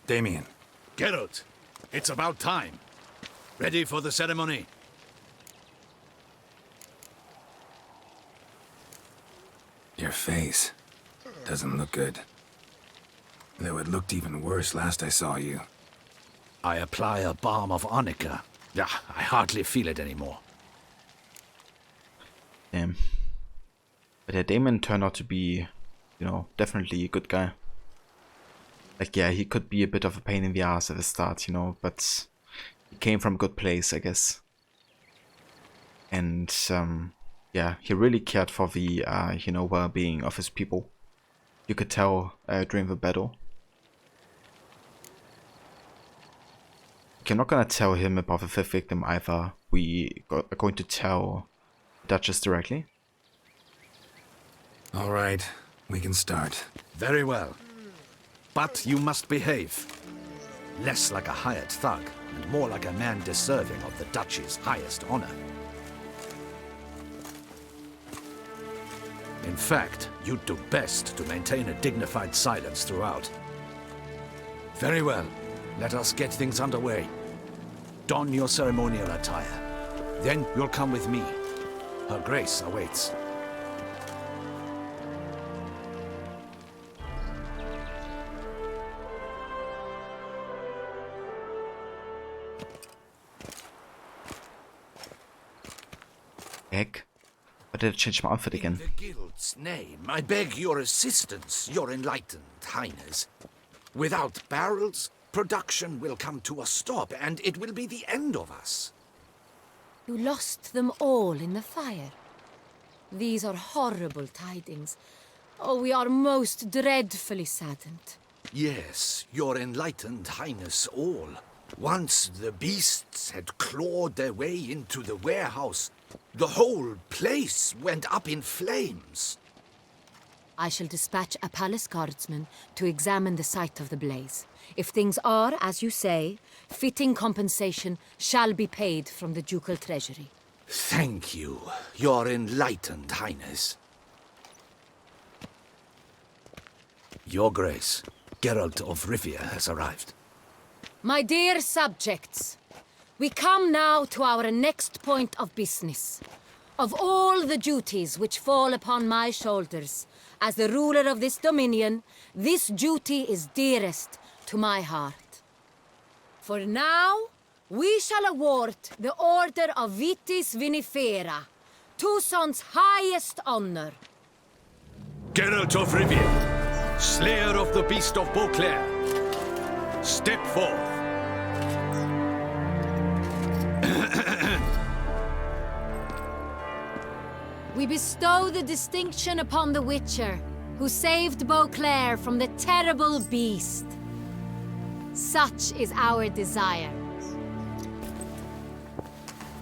Damien. Geralt, it's about time. Ready for the ceremony? Your face doesn't look good. Though it looked even worse last I saw you. I apply a balm of arnica. Yeah, I hardly feel it anymore. Damn. But yeah, Damon turned out to be, you know, definitely a good guy. Like, yeah, he could be a bit of a pain in the ass at the start, you know, but he came from a good place, I guess. And, yeah, he really cared for the, you know, well-being of his people. You could tell during the battle. Okay, I'm not gonna tell him about the fifth victim either. We are going to tell Duchess directly. All right, we can start. Very well. But you must behave. Less like a hired thug, and more like a man deserving of the Duchy's highest honor. In fact, you'd do best to maintain a dignified silence throughout. Very well. Let us get things underway. Don your ceremonial attire. Then you'll come with me. Her Grace awaits. Heck? Why did I change my outfit again? In the guild's name, I beg your assistance, your enlightened highness. Without barrels, production will come to a stop, and it will be the end of us. You lost them all in the fire. These are horrible tidings. Oh, we are most dreadfully saddened. Yes, your enlightened highness all. Once the beasts had clawed their way into the warehouse, the whole place went up in flames. I shall dispatch a palace guardsman to examine the site of the blaze. If things are, as you say, fitting compensation shall be paid from the ducal treasury. Thank you, your enlightened highness. Your Grace, Geralt of Rivia has arrived. My dear subjects, we come now to our next point of business. Of all the duties which fall upon my shoulders, as the ruler of this dominion, this duty is dearest to my heart. For now, we shall award the Order of Vitis Vinifera, Tucson's highest honor. Geralt of Rivia, slayer of the beast of Beauclair, step forth. We bestow the distinction upon the Witcher, who saved Beauclair from the terrible beast. Such is our desire.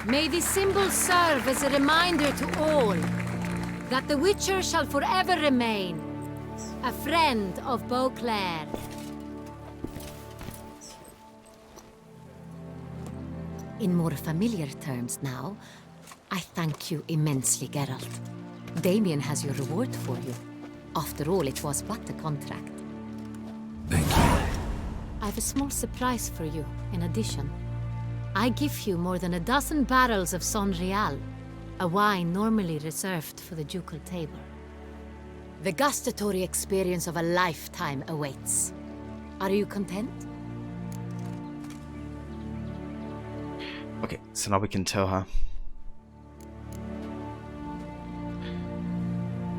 May the symbol serve as a reminder to all that the Witcher shall forever remain a friend of Beauclair. In more familiar terms now, I thank you immensely, Geralt. Damien has your reward for you. After all, it was but a contract. Thank you. I have a small surprise for you, in addition. I give you more than a dozen barrels of Son Real, a wine normally reserved for the ducal table. The gustatory experience of a lifetime awaits. Are you content? Okay, so now we can tell her.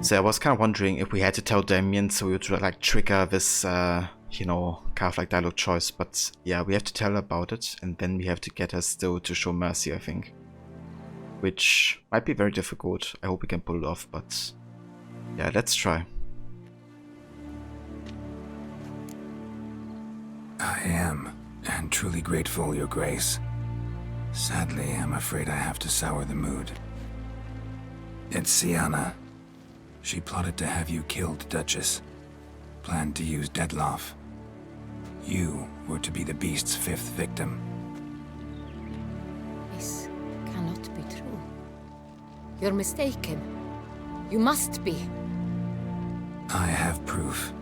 So I was kind of wondering if we had to tell Damien so we would like trigger this, you know, kind of like dialogue choice. But yeah, we have to tell her about it, and then we have to get her still to show mercy, I think. Which might be very difficult. I hope we can pull it off, but yeah, let's try. I am, and truly grateful, Your Grace. Sadly, I'm afraid I have to sour the mood. It's Sienna. She plotted to have you killed, Duchess. Planned to use Dettlaff. You were to be the beast's 5th victim. This cannot be true. You're mistaken. You must be. I have proof.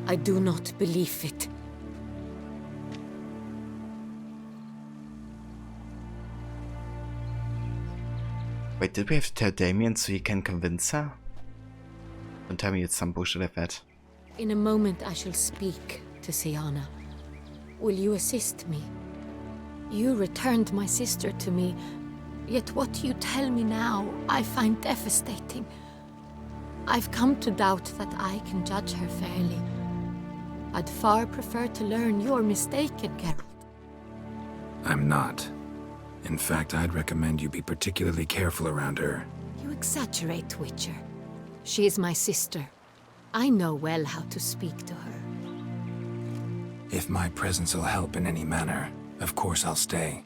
I do not believe it. Wait, did we have to tell Damien so he can convince her? Don't tell me it's some bullshit like that. In a moment I shall speak to Sienna. Will you assist me? You returned my sister to me, yet what you tell me now I find devastating. I've come to doubt that I can judge her fairly. I'd far prefer to learn you're mistaken, Geralt. I'm not. In fact, I'd recommend you be particularly careful around her. You exaggerate, Witcher. She is my sister. I know well how to speak to her. If my presence will help in any manner, of course I'll stay.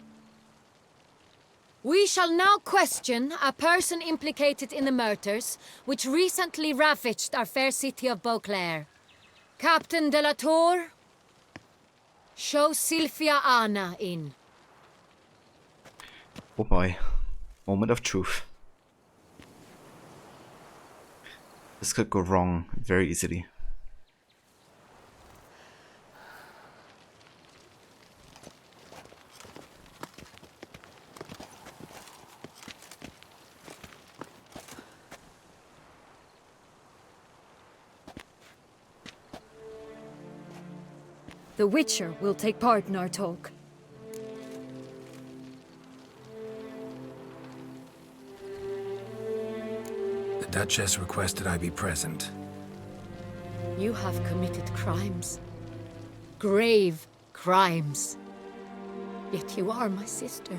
We shall now question a person implicated in the murders which recently ravaged our fair city of Beauclair. Captain de la Tour, show Sylvia Anna in. Oh boy. Moment of truth. This could go wrong very easily. The Witcher will take part in our talk. The Duchess requested I be present. You have committed crimes. Grave crimes. Yet you are my sister,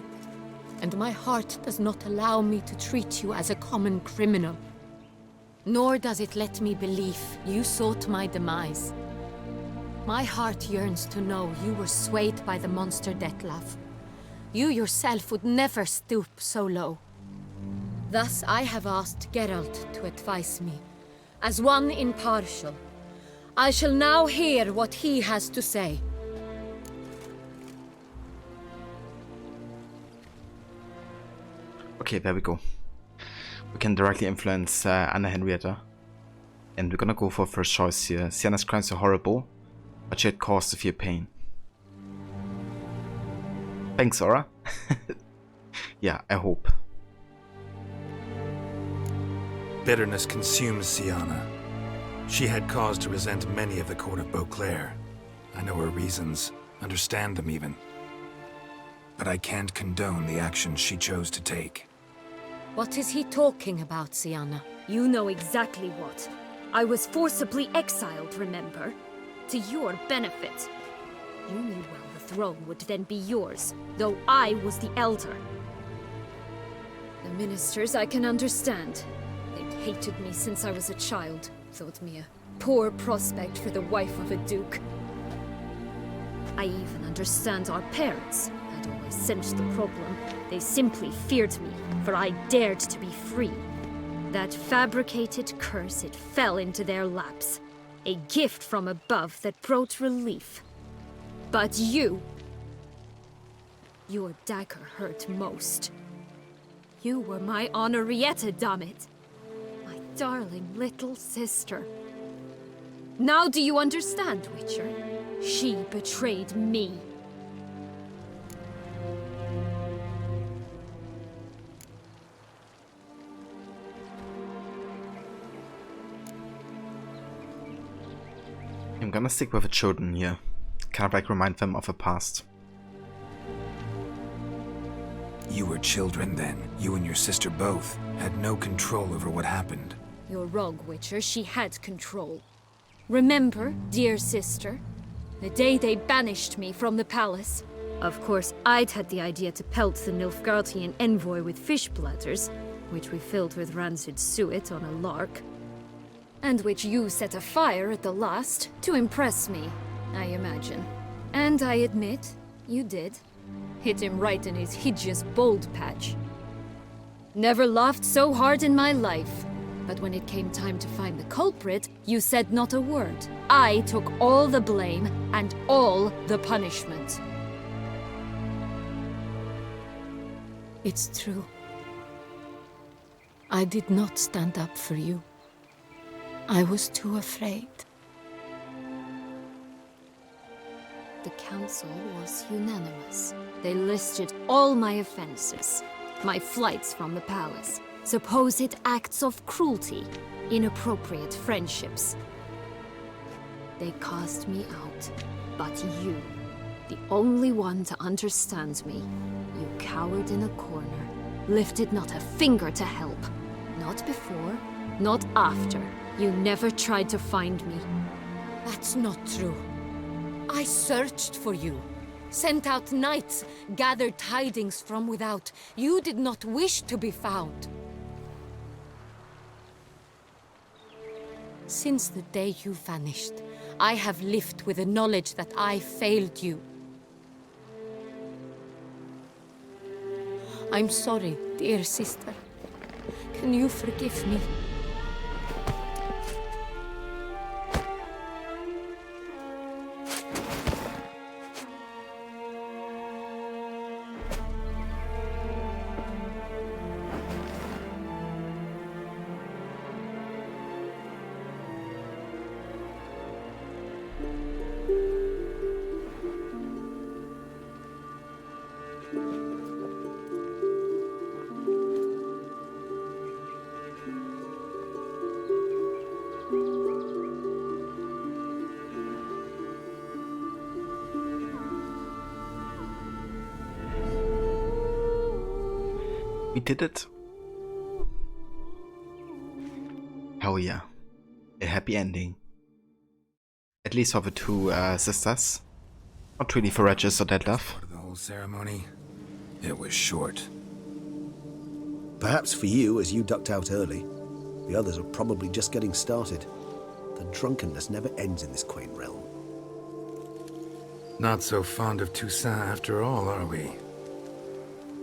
and my heart does not allow me to treat you as a common criminal. Nor does it let me believe you sought my demise. My heart yearns to know you were swayed by the monster Dettlaff. You yourself would never stoop so low. Thus I have asked Geralt to advise me, as one impartial. I shall now hear what he has to say. Okay, there we go. We can directly influence Anna Henrietta. And we're gonna go for first choice here. Sienna's crimes are horrible, but she had cause to fear pain. Thanks, Aura. Yeah, I hope. Bitterness consumes Sienna. She had cause to resent many of the court of Beauclair. I know her reasons, understand them even. But I can't condone the actions she chose to take. What is he talking about, Sienna? You know exactly what. I was forcibly exiled, remember? To your benefit. You knew well the throne would then be yours, though I was the elder. The ministers I can understand. They hated me since I was a child. Thought me a poor prospect for the wife of a duke. I even understand our parents. I'd always sensed the problem. They simply feared me, for I dared to be free. That fabricated curse, it fell into their laps. A gift from above that brought relief. But you... Your dagger hurt most. You were my Honorietta, dammit. My darling little sister. Now do you understand, Witcher? She betrayed me. I'm gonna stick with the children here. Kind of like remind them of the past. You were children then. You and your sister both had no control over what happened. You're wrong, Witcher. She had control. Remember, dear sister, the day they banished me from the palace? Of course, I'd had the idea to pelt the Nilfgaardian envoy with fish bladders, which we filled with rancid suet on a lark. And which you set afire at the last, to impress me, I imagine. And I admit, you did. Hit him right in his hideous bald patch. Never laughed so hard in my life. But when it came time to find the culprit, you said not a word. I took all the blame and all the punishment. It's true. I did not stand up for you. I was too afraid. The council was unanimous. They listed all my offenses. My flights from the palace, supposed acts of cruelty, inappropriate friendships. They cast me out, but you, the only one to understand me, you cowered in a corner, lifted not a finger to help. Not before, not after. You never tried to find me. That's not true. I searched for you, sent out knights, gathered tidings from without. You did not wish to be found. Since the day you vanished, I have lived with the knowledge that I failed you. I'm sorry, dear sister. Can you forgive me? We did it. Hell yeah. A happy ending. At least for the two sisters. Not really for Regis or Detlef. For the whole ceremony, it was short. Perhaps for you, as you ducked out early. The others are probably just getting started. The drunkenness never ends in this quaint realm. Not so fond of Toussaint after all, are we?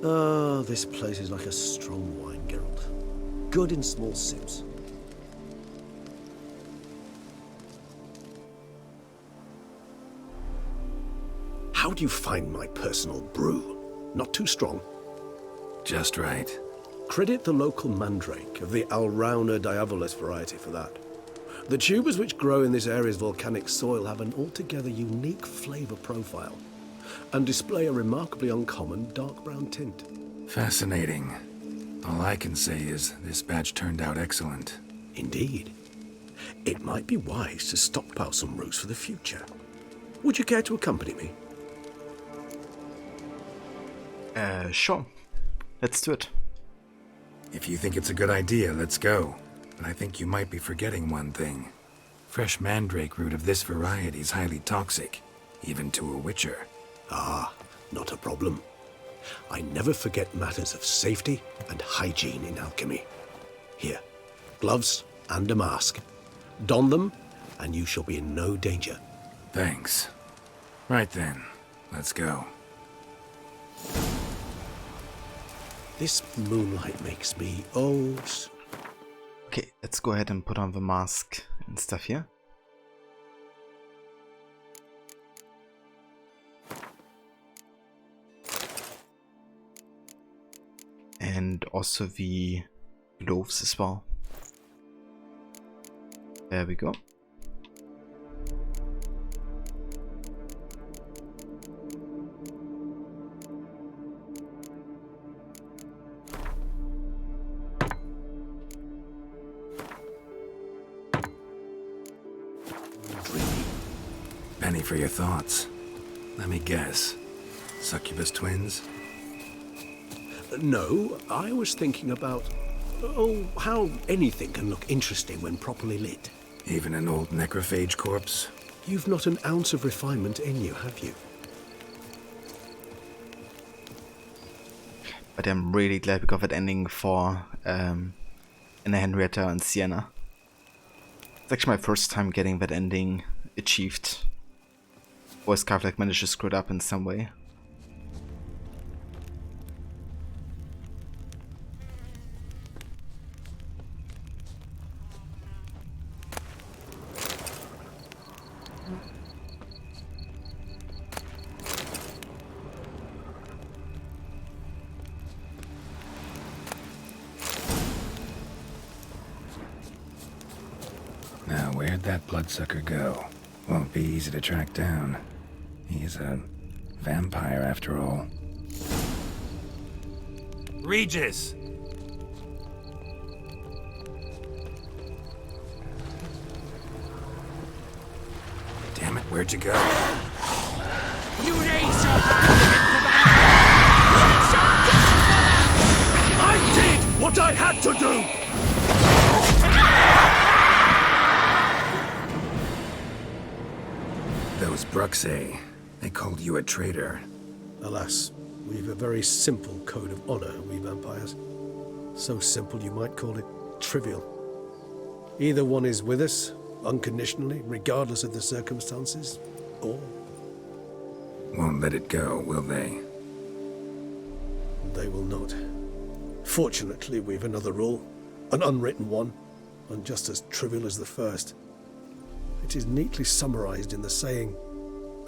Oh, this place is like a strong wine, Geralt. Good in small sips. How do you find my personal brew? Not too strong? Just right. Credit the local mandrake of the Alrauna diavolis variety for that. The tubers which grow in this area's volcanic soil have an altogether unique flavor profile and display a remarkably uncommon dark brown tint. Fascinating. All I can say is this batch turned out excellent. Indeed. It might be wise to stockpile some roots for the future. Would you care to accompany me? Sure. Let's do it. If you think it's a good idea, let's go. But I think you might be forgetting one thing. Fresh mandrake root of this variety is highly toxic, even to a witcher. Ah, not a problem. I never forget matters of safety and hygiene in alchemy. Here, gloves, and a mask. Don them, and you shall be in no danger. Thanks. Right then, let's go. This moonlight makes me old. Okay, let's go ahead and put on the mask and stuff here. And also the gloves as well. There we go. Penny for your thoughts. Let me guess. Succubus twins? No, I was thinking about... oh, how anything can look interesting when properly lit. Even an old necrophage corpse? You've not an ounce of refinement in you, have you? But I'm really glad we got that ending for Anna, Henrietta, and Sienna. It's actually my first time getting that ending achieved. Always kind of like managed to screw it up in some way. Now, where'd that bloodsucker go? Won't be easy to track down. He's a vampire after all. Regis! Damn it, where'd you go? You raise your I did what I had to do! Those Bruxay, they called you a traitor. Alas, we've a very simple code of honor, we vampires. So simple you might call it trivial. Either one is with us, unconditionally, regardless of the circumstances, or... Won't let it go, will they? they will not. Fortunately, we've another rule, an unwritten one, and just as trivial as the first. It is neatly summarized in the saying,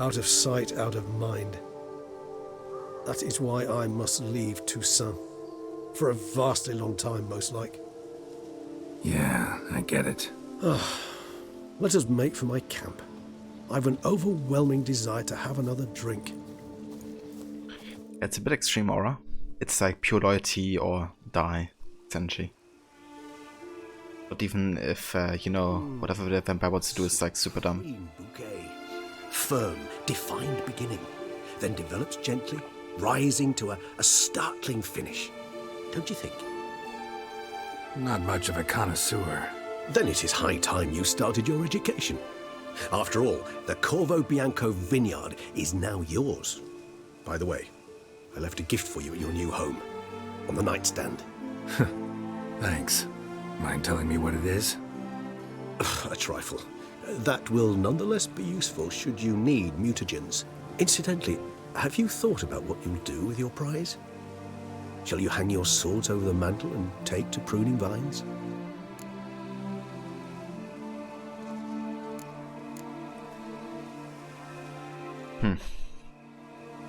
out of sight, out of mind. That is why I must leave Toussaint. For a vastly long time, most like. Yeah, I get it. Let us make for my camp. I've an overwhelming desire to have another drink. It's a bit extreme, Aura. It's like pure loyalty or die, essentially. But even if, you know, whatever the vampire wants to do is like super dumb. Bouquet. Firm, defined beginning, then develops gently, rising to a startling finish. Don't you think? Not much of a connoisseur. Then it is high time you started your education. After all, the Corvo Bianco vineyard is now yours. By the way, I left a gift for you at your new home, on the nightstand. Thanks. Mind telling me what it is? A trifle. That will nonetheless be useful should you need mutagens. Incidentally, have you thought about what you'll do with your prize? Shall you hang your swords over the mantle and take to pruning vines?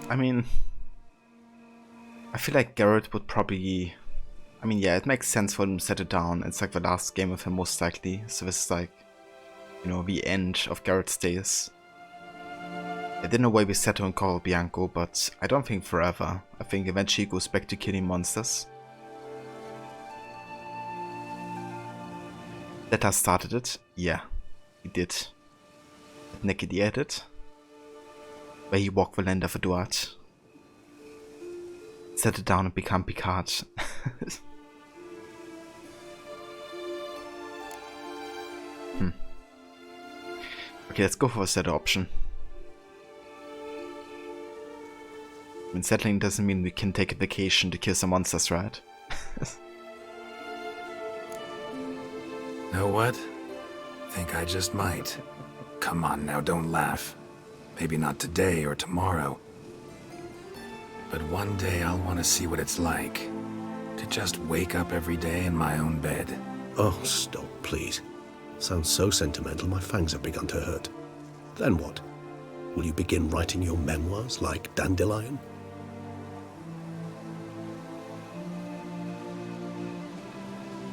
I mean, I feel like Garrett would probably... I mean, yeah, it makes sense for him to set it down. It's like the last game of him, most likely. So this is like, you know, the end of Garrett's days. I didn't know why we set on Corvo Bianco, but I don't think forever. I think eventually he goes back to killing monsters. That has started it? Yeah, he did. Naked he added. Where he walked the land of Eduard. Set it down and become Picard. Okay, let's go for a setter option. I mean, settling doesn't mean we can take a vacation to kill some monsters, right? Know what? Think I just might. Come on now, don't laugh. Maybe not today or tomorrow. But one day I'll want to see what it's like to just wake up every day in my own bed. Oh, stop, please. Sounds so sentimental, my fangs have begun to hurt. Then what? Will you begin writing your memoirs like Dandelion?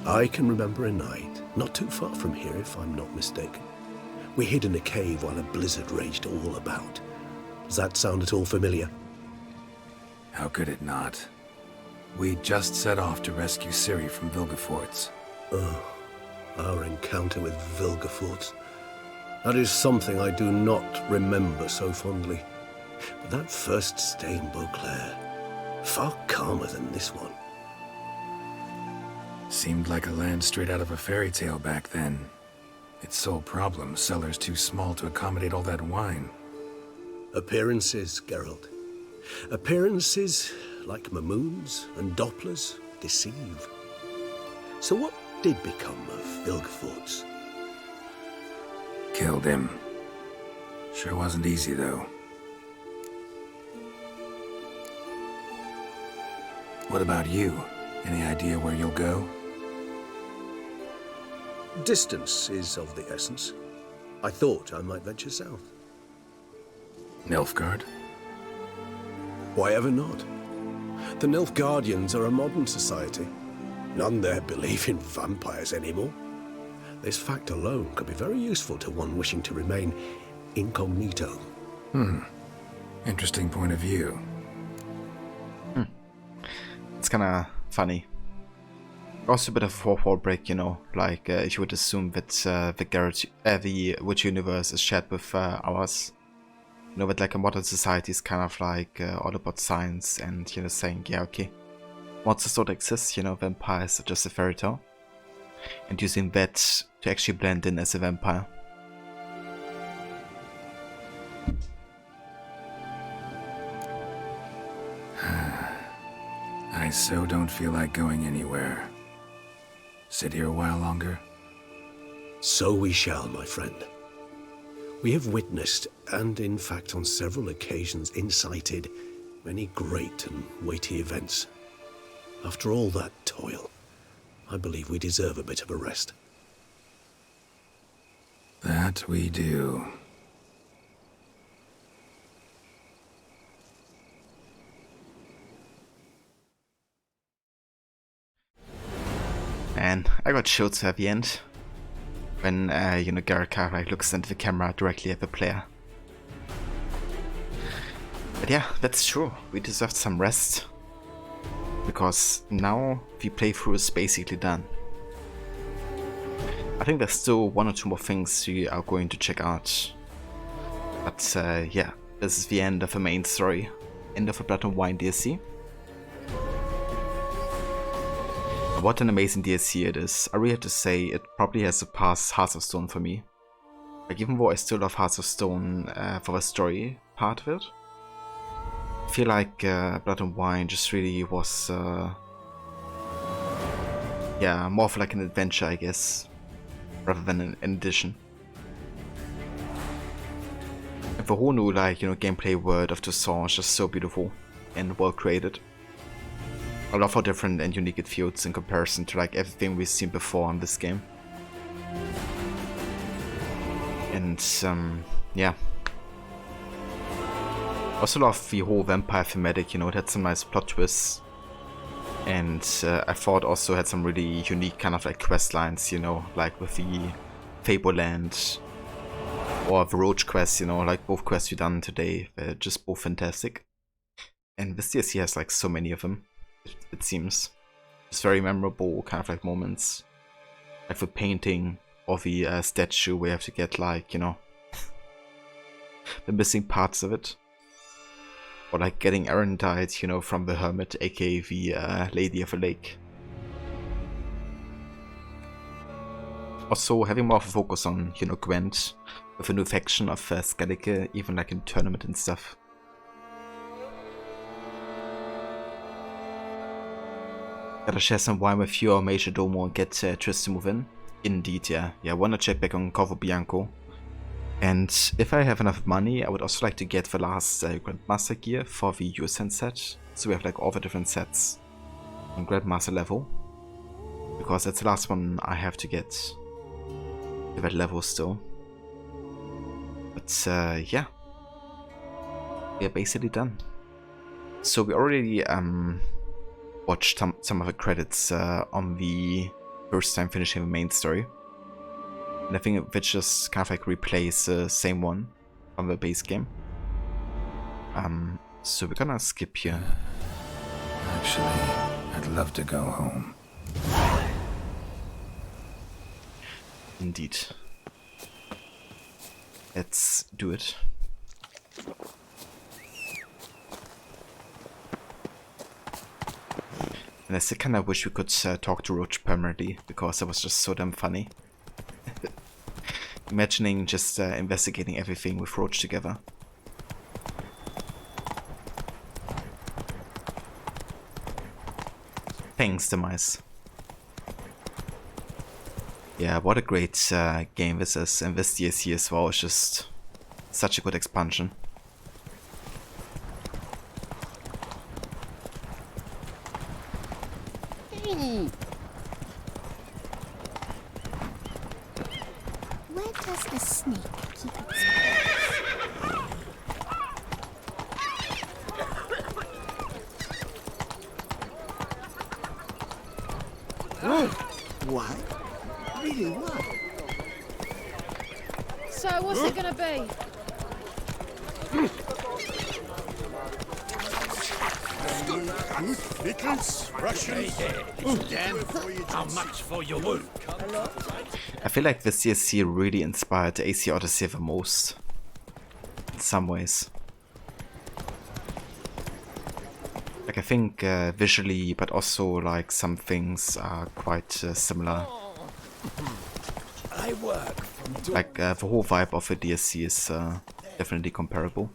I can remember a night, not too far from here if I'm not mistaken. We hid in a cave while a blizzard raged all about. Does that sound at all familiar? How could it not? We just set off to rescue Ciri from Vilgefortz. Oh, our encounter with Vilgefortz. That is something I do not remember so fondly. But that first stay in Beauclair, far calmer than this one. Seemed like a land straight out of a fairy tale back then. Its sole problem, cellars too small to accommodate all that wine. Appearances, Geralt. Appearances, like Mamoons and Dopplers, deceive. So what did become of Vilgefortz? Killed him. Sure wasn't easy, though. What about you? Any idea where you'll go? Distance is of the essence. I thought I might venture south. Nilfgaard? Why ever not? The Nilfgaardians are a modern society. None there believe in vampires anymore. This fact alone could be very useful to one wishing to remain incognito. Interesting point of view. It's kinda funny. Also a bit of a fourth wall break, you know, like if you would assume that the Witch universe is shared with ours. You know, that like a modern society is kind of like all about science and, you know, saying, yeah, okay, monsters don't exist, you know, vampires are just a fairy tale. And using that to actually blend in as a vampire. I so don't feel like going anywhere. Sit here a while longer? So we shall, my friend. We have witnessed, and in fact on several occasions incited, many great and weighty events. After all that toil, I believe we deserve a bit of a rest. That we do. And I got chills at the end. When, you know, Garrett like, looks into the camera directly at the player. But yeah, that's true. We deserved some rest. Because now the playthrough is basically done. I think there's still one or two more things we are going to check out. But yeah, this is the end of the main story. End of the Blood and Wine DLC. What an amazing DLC it is. I really have to say, it probably has surpassed Hearts of Stone for me. Like, even though I still love Hearts of Stone for the story part of it, I feel like Blood and Wine just really was, yeah, more of like an adventure, I guess, rather than an addition. And the whole new, like, you know, gameplay world of Toussaint is just so beautiful and well created. I love how different and unique it feels in comparison to like everything we've seen before in this game. And yeah. Also love the whole vampire thematic, you know, it had some nice plot twists. And I thought also had some really unique kind of like quest lines, you know, like with the Fableland or the Roach quest, you know, like both quests we've done today, they're just both fantastic. And this DLC has like so many of them. It seems. It's very memorable kind of like moments. Like the painting of the statue where you have to get like, you know, the missing parts of it. Or like getting Arendite, you know, from the Hermit, aka the Lady of the Lake. Also having more of a focus on, you know, Gwent with a new faction of Skellige, even like in tournament and stuff. Gotta share some wine with your Major Domo and get Triss to move in. Indeed, yeah. Yeah, I wanna check back on Corvo Bianco. And if I have enough money, I would also like to get the last Grandmaster gear for the USN set. So we have like all the different sets on Grandmaster level. Because that's the last one I have to get to that level still. But yeah. We are basically done. So we already watched some of the credits on the first time finishing the main story. And I think it just kind of like replays the same one from the base game. So we're gonna skip here. Actually, I'd love to go home. Indeed. Let's do it. And I still kinda wish we could talk to Roach permanently, because it was just so damn funny. Imagining just investigating everything with Roach together. Thanks, Demise. Yeah, what a great game this is, and this DLC as well is just such a good expansion. Where does a snake keep its What? Really, what? So, what's it gonna be? Pickles, Russians. How much for your work? I feel like this DLC really inspired AC Odyssey the most. In some ways. Like I think visually, but also like some things are quite similar. I work from Like the whole vibe of the DLC is definitely comparable.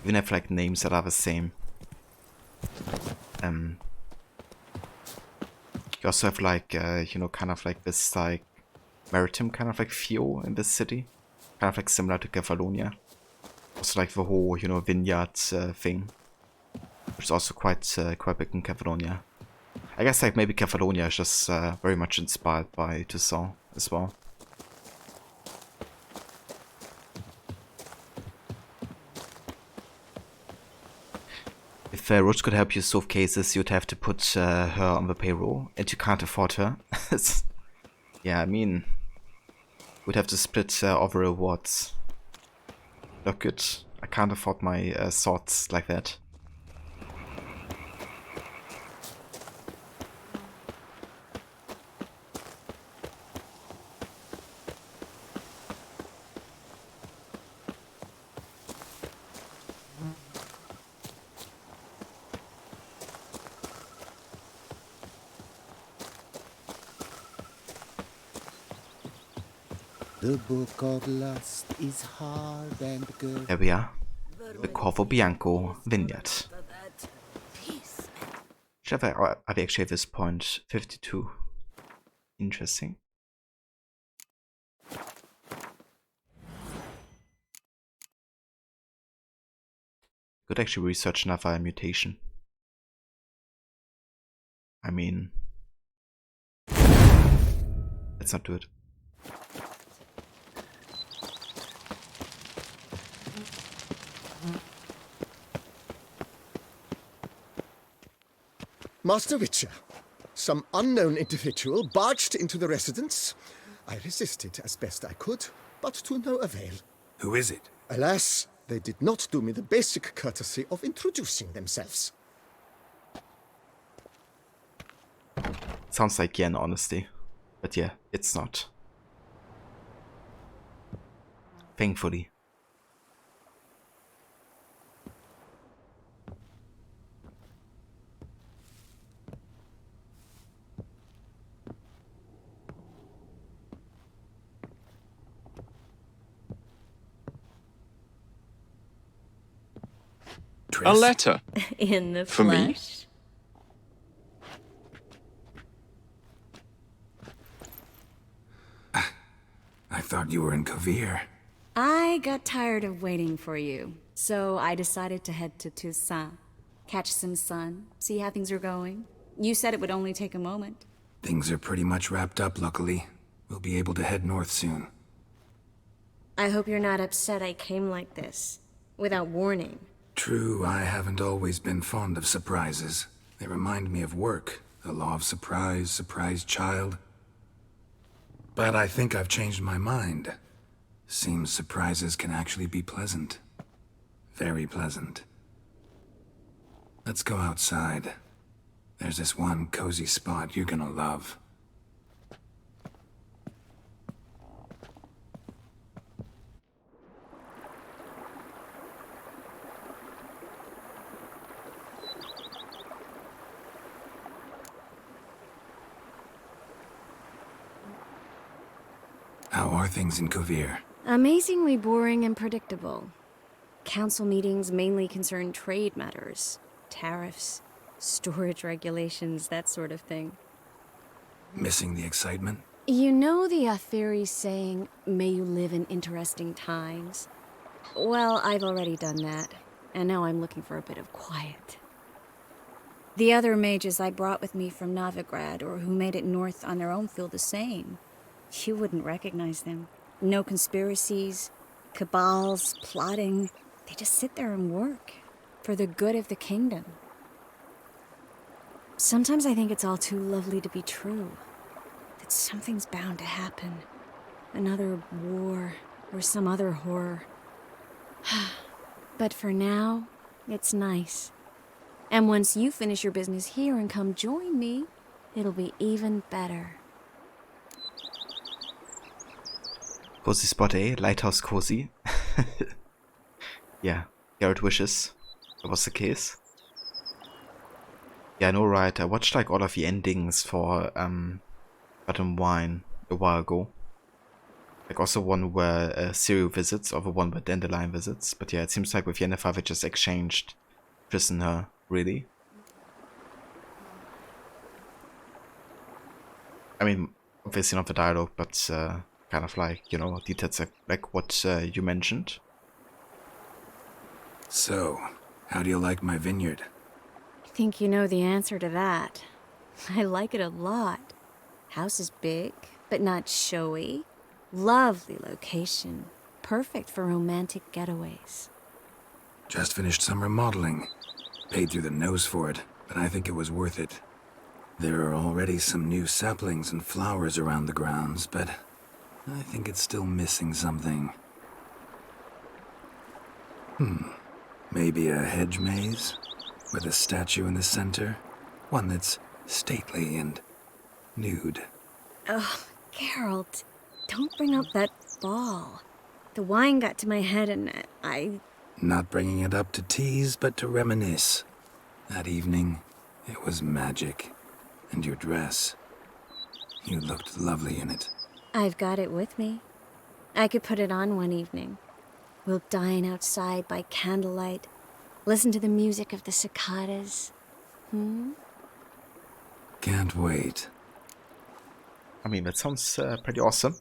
Even have like names that are the same. You also have like you know, kind of like this like maritime kind of like feel in this city, kind of like similar to Kefalonia. Also like the whole, you know, vineyard thing, which is also quite big in Kefalonia. I guess like maybe Kefalonia is just very much inspired by Toussaint as well. If Roach could help you solve cases, you'd have to put her on the payroll, and you can't afford her. Yeah, I mean, we'd have to split all the rewards. Not good. I can't afford my swords like that. The book of lust is hard and good. There we are. The Corvo Bianco Vineyard. Which have I actually at this point? 52. Interesting. Could actually research another mutation. I mean, let's not do it. Master Witcher, some unknown individual barged into the residence. I resisted as best I could, but to no avail. Who is it? Alas, they did not do me the basic courtesy of introducing themselves. Sounds like Yen, honesty. But yeah, it's not. Thankfully. A letter? In the For me? flesh? thought you were in Kovir. I got tired of waiting for you, so I decided to head to Toussaint. Catch some sun, see how things are going. You said it would only take a moment. Things are pretty much wrapped up, luckily. We'll be able to head north soon. I hope you're not upset I came like this, without warning. True, I haven't always been fond of surprises. They remind me of work, the law of surprise, surprise child. But I think I've changed my mind. Seems surprises can actually be pleasant. Very pleasant. Let's go outside. There's this one cozy spot you're gonna love. How are things in Kovir? Amazingly boring and predictable. Council meetings mainly concern trade matters, tariffs, storage regulations, that sort of thing. Missing the excitement? You know the Athiri saying, may you live in interesting times? Well, I've already done that, and now I'm looking for a bit of quiet. The other mages I brought with me from Novigrad, or who made it north on their own, feel the same. You wouldn't recognize them. No conspiracies, cabals, plotting. They just sit there and work, for the good of the kingdom. Sometimes I think it's all too lovely to be true. That something's bound to happen. Another war, or some other horror. But for now, it's nice. And once you finish your business here and come join me, it'll be even better. Cozy spot, eh? Lighthouse cozy. Yeah, Garrett wishes that was the case. Yeah, I know, right? I watched like all of the endings for Blood and Wine a while ago. Like also one where Sirio visits, or the one where Dandelion visits. But yeah, it seems like with Yennefer they just exchanged Triss and her, really. I mean, obviously not the dialogue, but kind of like, you know, details like what you mentioned. So, how do you like my vineyard? I think you know the answer to that. I like it a lot. House is big, but not showy. Lovely location. Perfect for romantic getaways. Just finished some remodeling. Paid through the nose for it, but I think it was worth it. There are already some new saplings and flowers around the grounds, but I think it's still missing something. Maybe a hedge maze? With a statue in the center? One that's stately and nude. Oh, Geralt, don't bring up that ball. The wine got to my head and I... Not bringing it up to tease, but to reminisce. That evening, it was magic. And your dress. You looked lovely in it. I've got it with me. I could put it on one evening. We'll dine outside by candlelight, listen to the music of the cicadas. Can't wait. I mean, that sounds pretty awesome.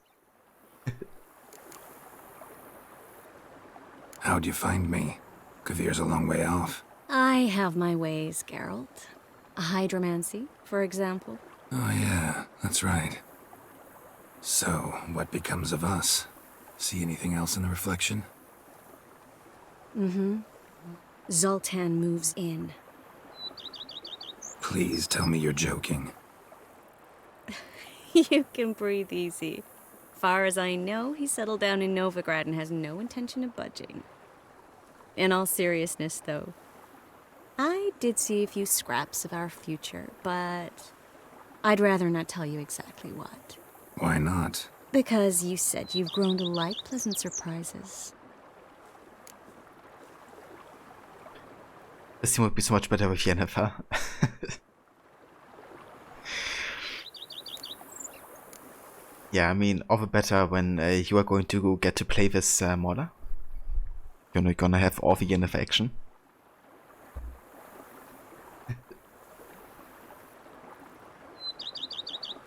How'd you find me? Kavir's a long way off. I have my ways, Geralt. Hydromancy, for example. Oh yeah, that's right. So, what becomes of us? See anything else in the reflection? Zoltan moves in. Please tell me you're joking. You can breathe easy. Far as I know, he settled down in Novigrad and has no intention of budging. In all seriousness, though, I did see a few scraps of our future, but I'd rather not tell you exactly what. Why not? Because you said you've grown to like pleasant surprises. This team would be so much better with Yennefer. Yeah, I mean, all the better when you are going to get to play this modder. You're gonna have all the Yennefer action.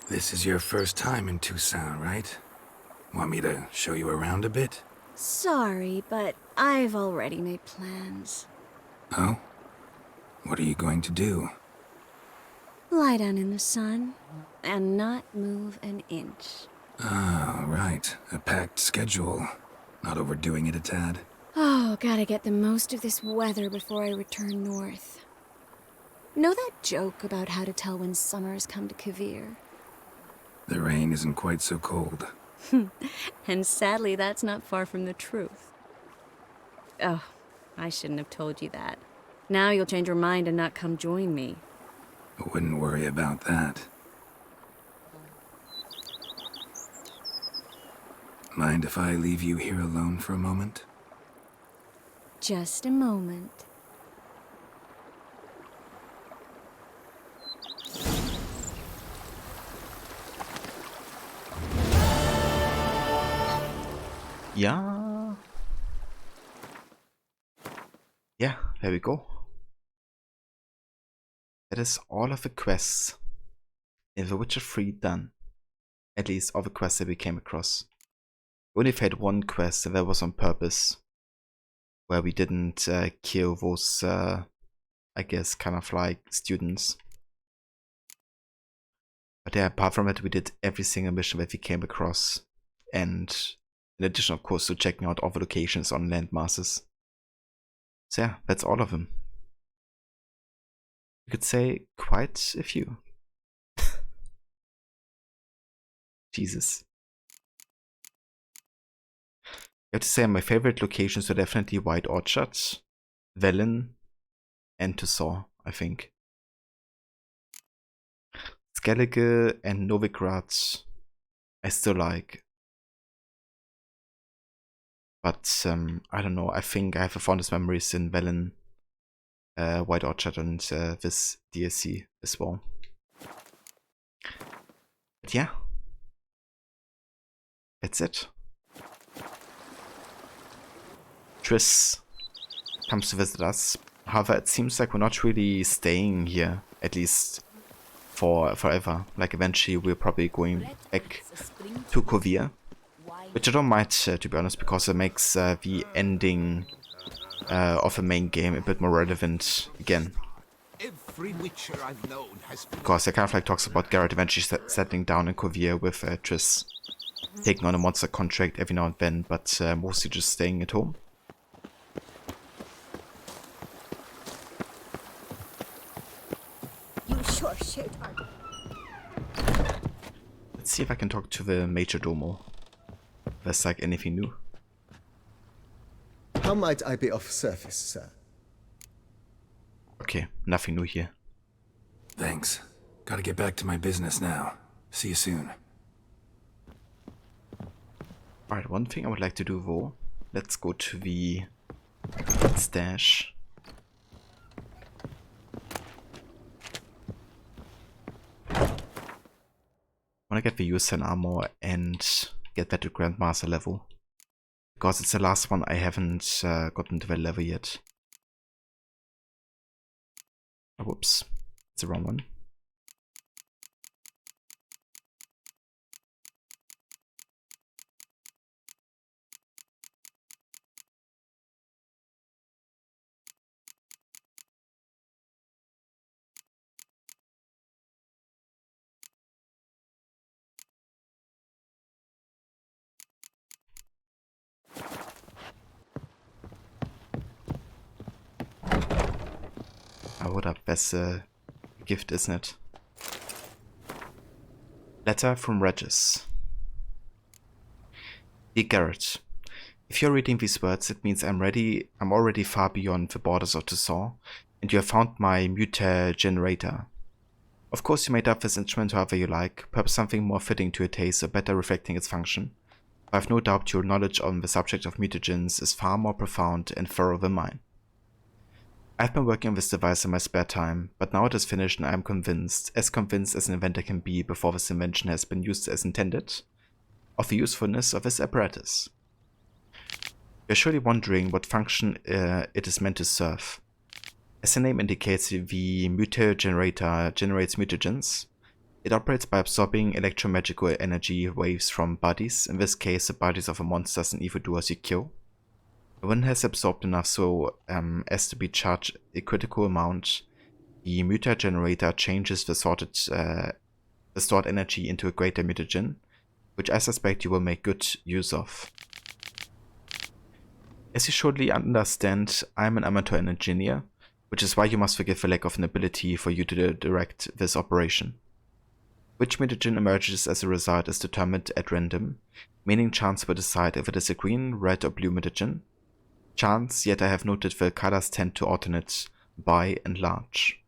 This is your first time in Toussaint, right? Want me to show you around a bit? Sorry, but I've already made plans. Oh? What are you going to do? Lie down in the sun and not move an inch. Ah, right. A packed schedule. Not overdoing it a tad. Oh, gotta get the most of this weather before I return north. Know that joke about how to tell when summer's come to Kavir? The rain isn't quite so cold. And sadly, that's not far from the truth. Oh, I shouldn't have told you that. Now you'll change your mind and not come join me. I wouldn't worry about that. Mind if I leave you here alone for a moment? Just a moment. Yeah. Yeah, there we go. That is all of the quests in The Witcher 3 done. At least all the quests that we came across. We only had one quest, and that was on purpose. Where we didn't kill those, I guess, kind of like students. But yeah, apart from it, we did every single mission that we came across. And in addition, of course, to checking out all the locations on landmasses. So yeah, that's all of them. You could say quite a few. Jesus. I have to say my favorite locations are definitely White Orchard, Velen, and Tussauds, I think. Skellige and Novigrad I still like. But I don't know, I think I have the fondest memories in Velen, White Orchard, and this DLC as well. But yeah, that's it. Triss comes to visit us. However, it seems like we're not really staying here, at least for forever. Like eventually we're probably going back to Kovir, which I don't mind, to be honest, because it makes the ending of the main game a bit more relevant again. Every Witcher I've known has been... Because it kind of like talks about Garrett eventually settling down in Kovir with Triss, taking on a monster contract every now and then, but mostly just staying at home. You sure shit, Let's see if I can talk to the Major Domo. If there's like anything new. How might I be of service, sir? Okay, nothing new here. Thanks. Gotta get back to my business now. See you soon. Alright, one thing I would like to do though. Let's go to the stash. I want to get the USN armor and get that to Grandmaster level. Because it's the last one I haven't gotten to that level yet. Oh, whoops. It's the wrong one. Oh, what up? That's a gift, isn't it? Letter from Regis. Dear Garrett, if you're reading these words, it means I'm already far beyond the borders of Tussauds, and you have found my muta generator. Of course you made up this instrument however you like, perhaps something more fitting to your taste or better reflecting its function. I have no doubt your knowledge on the subject of mutagens is far more profound and thorough than mine. I've been working on this device in my spare time, but now it is finished and I am convinced as an inventor can be before this invention has been used as intended, of the usefulness of this apparatus. You're surely wondering what function it is meant to serve. As the name indicates, the muta generator generates mutagens, It operates by absorbing electromagical energy waves from bodies, in this case the bodies of the monsters and evildoers you kill. When it has absorbed enough so as to be charged a critical amount, the muta generator changes the stored energy into a greater mutagen, which I suspect you will make good use of. As you surely understand, I am an amateur engineer, which is why you must forgive the lack of an ability for you to direct this operation. Which mutagen emerges as a result is determined at random, meaning chance will decide if it is a green, red or blue mutagen. Chance, yet I have noted the colors tend to alternate by and large.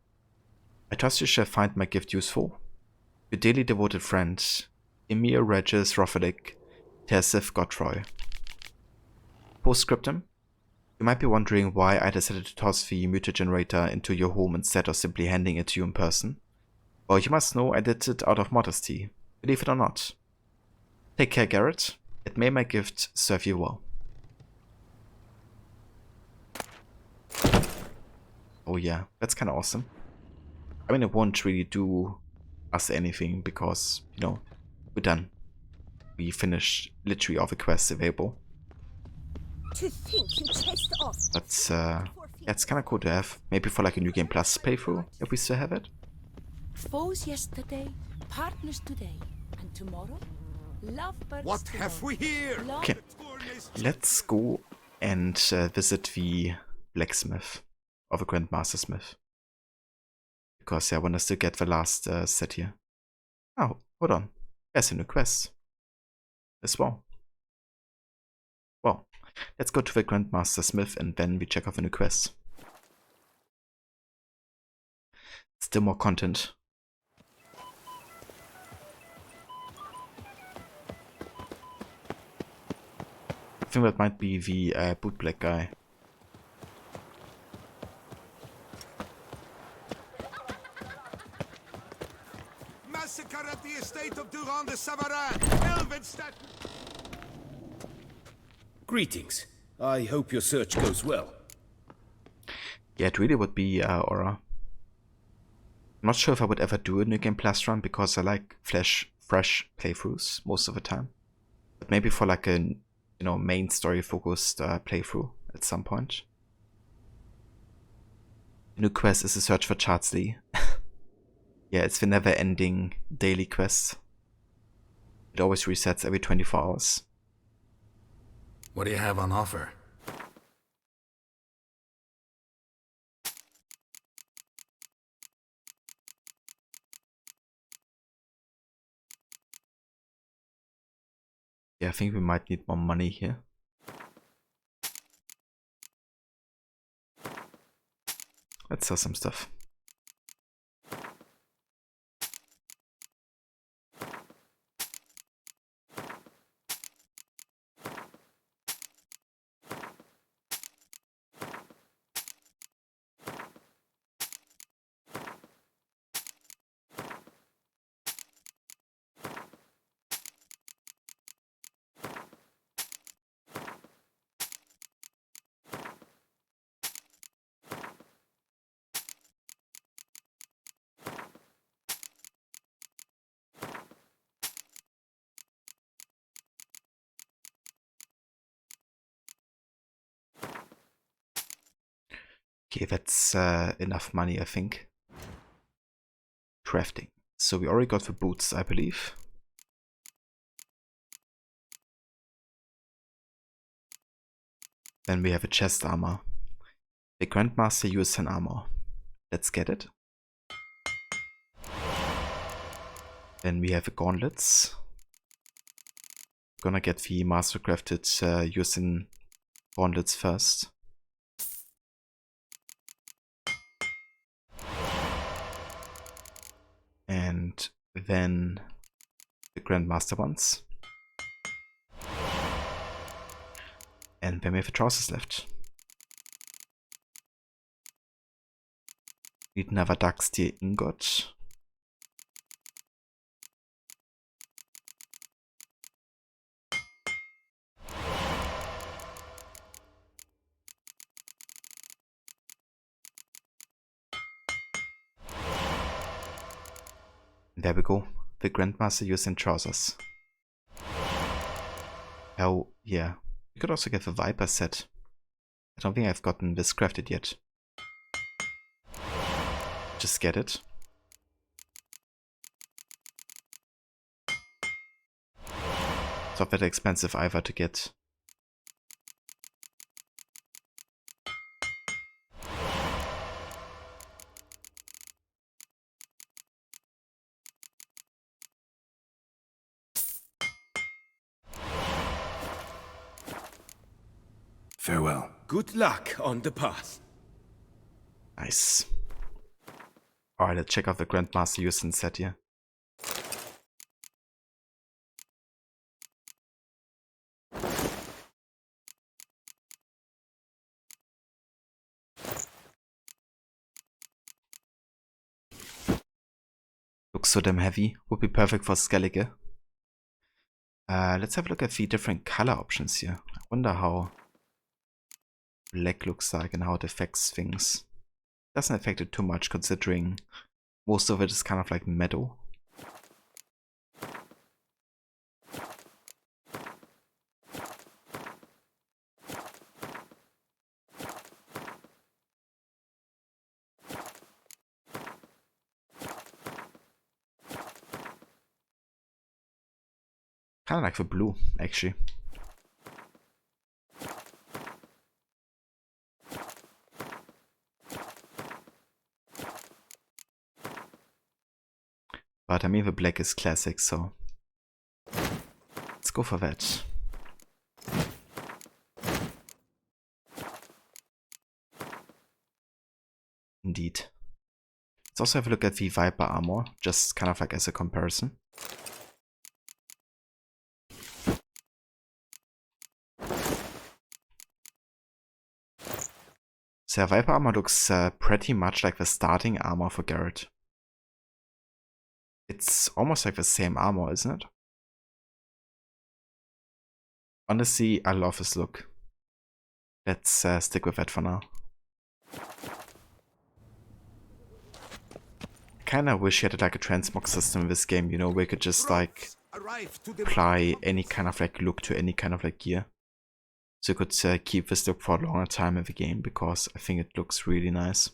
I trust you shall find my gift useful. Your dearly devoted friend, Emir Regis Rothelic Tersif Godfroy. Postscriptum. You might be wondering why I decided to toss the mutagenerator into your home instead of simply handing it to you in person. Well, you must know I did it out of modesty, believe it or not. Take care, Garrett. It may my gift serve you well. Oh yeah, that's kinda awesome. I mean, it won't really do us anything because, you know, we're done. We finished literally all the quests available. To think you chased off. But yeah, it's kinda cool to have. Maybe for like a New Game Plus playthrough, if we still have it. Foes yesterday, partners today, and tomorrow, lovebirds. What have we here? Okay, let's go and visit the blacksmith, or the Grandmaster Smith. Because yeah, I want us to get the last set here. Oh, hold on. There's a new quest as well. Well, let's go to the Grandmaster Smith and then we check out the new quest. Still more content. I think that might be the bootblack guy. Massacre at the estate of Durand de Savarin, Elvenstedt. Greetings. I hope your search goes well. Yeah, it really would be Aura. I'm not sure if I would ever do a New Game Plus run because I like fresh playthroughs most of the time. But maybe for like a main story focused playthrough at some point. The new quest is a search for Chartsley. Yeah, it's the never ending daily quest. It always resets every 24 hours. What do you have on offer? Yeah, I think we might need more money here. Let's sell some stuff. Okay, that's enough money, I think. Crafting. So we already got the boots, I believe. Then we have a chest armor. The Grandmaster used an armor. Let's get it. Then we have the gauntlets. Gonna get the mastercrafted using gauntlets first. And then the Grandmaster ones. And then we have the trousers left. Need another dark steel ingot. There we go. The Grandmaster used in trousers. Oh, yeah. We could also get the Viper set. I don't think I've gotten this crafted yet. Just get it. It's not that expensive either to get. Farewell. Good luck on the path. Nice. Alright, let's check out the Grandmaster Houston set here. Looks so damn heavy. Would be perfect for Skellige. Let's have a look at the different color options here. I wonder how black looks like and how it affects things. Doesn't affect it too much considering most of it is kind of like meadow. Kind of like the blue, actually. But I mean, the black is classic, so let's go for that. Indeed. Let's also have a look at the Viper armor, just kind of like as a comparison. So Viper armor looks pretty much like the starting armor for Garrett. It's almost like the same armor, isn't it? Honestly, I love this look. Let's stick with that for now. I kinda wish you had like a transmog system in this game, you know, where you could just like apply any kind of like look to any kind of like gear. So you could keep this look for a longer time in the game, because I think it looks really nice.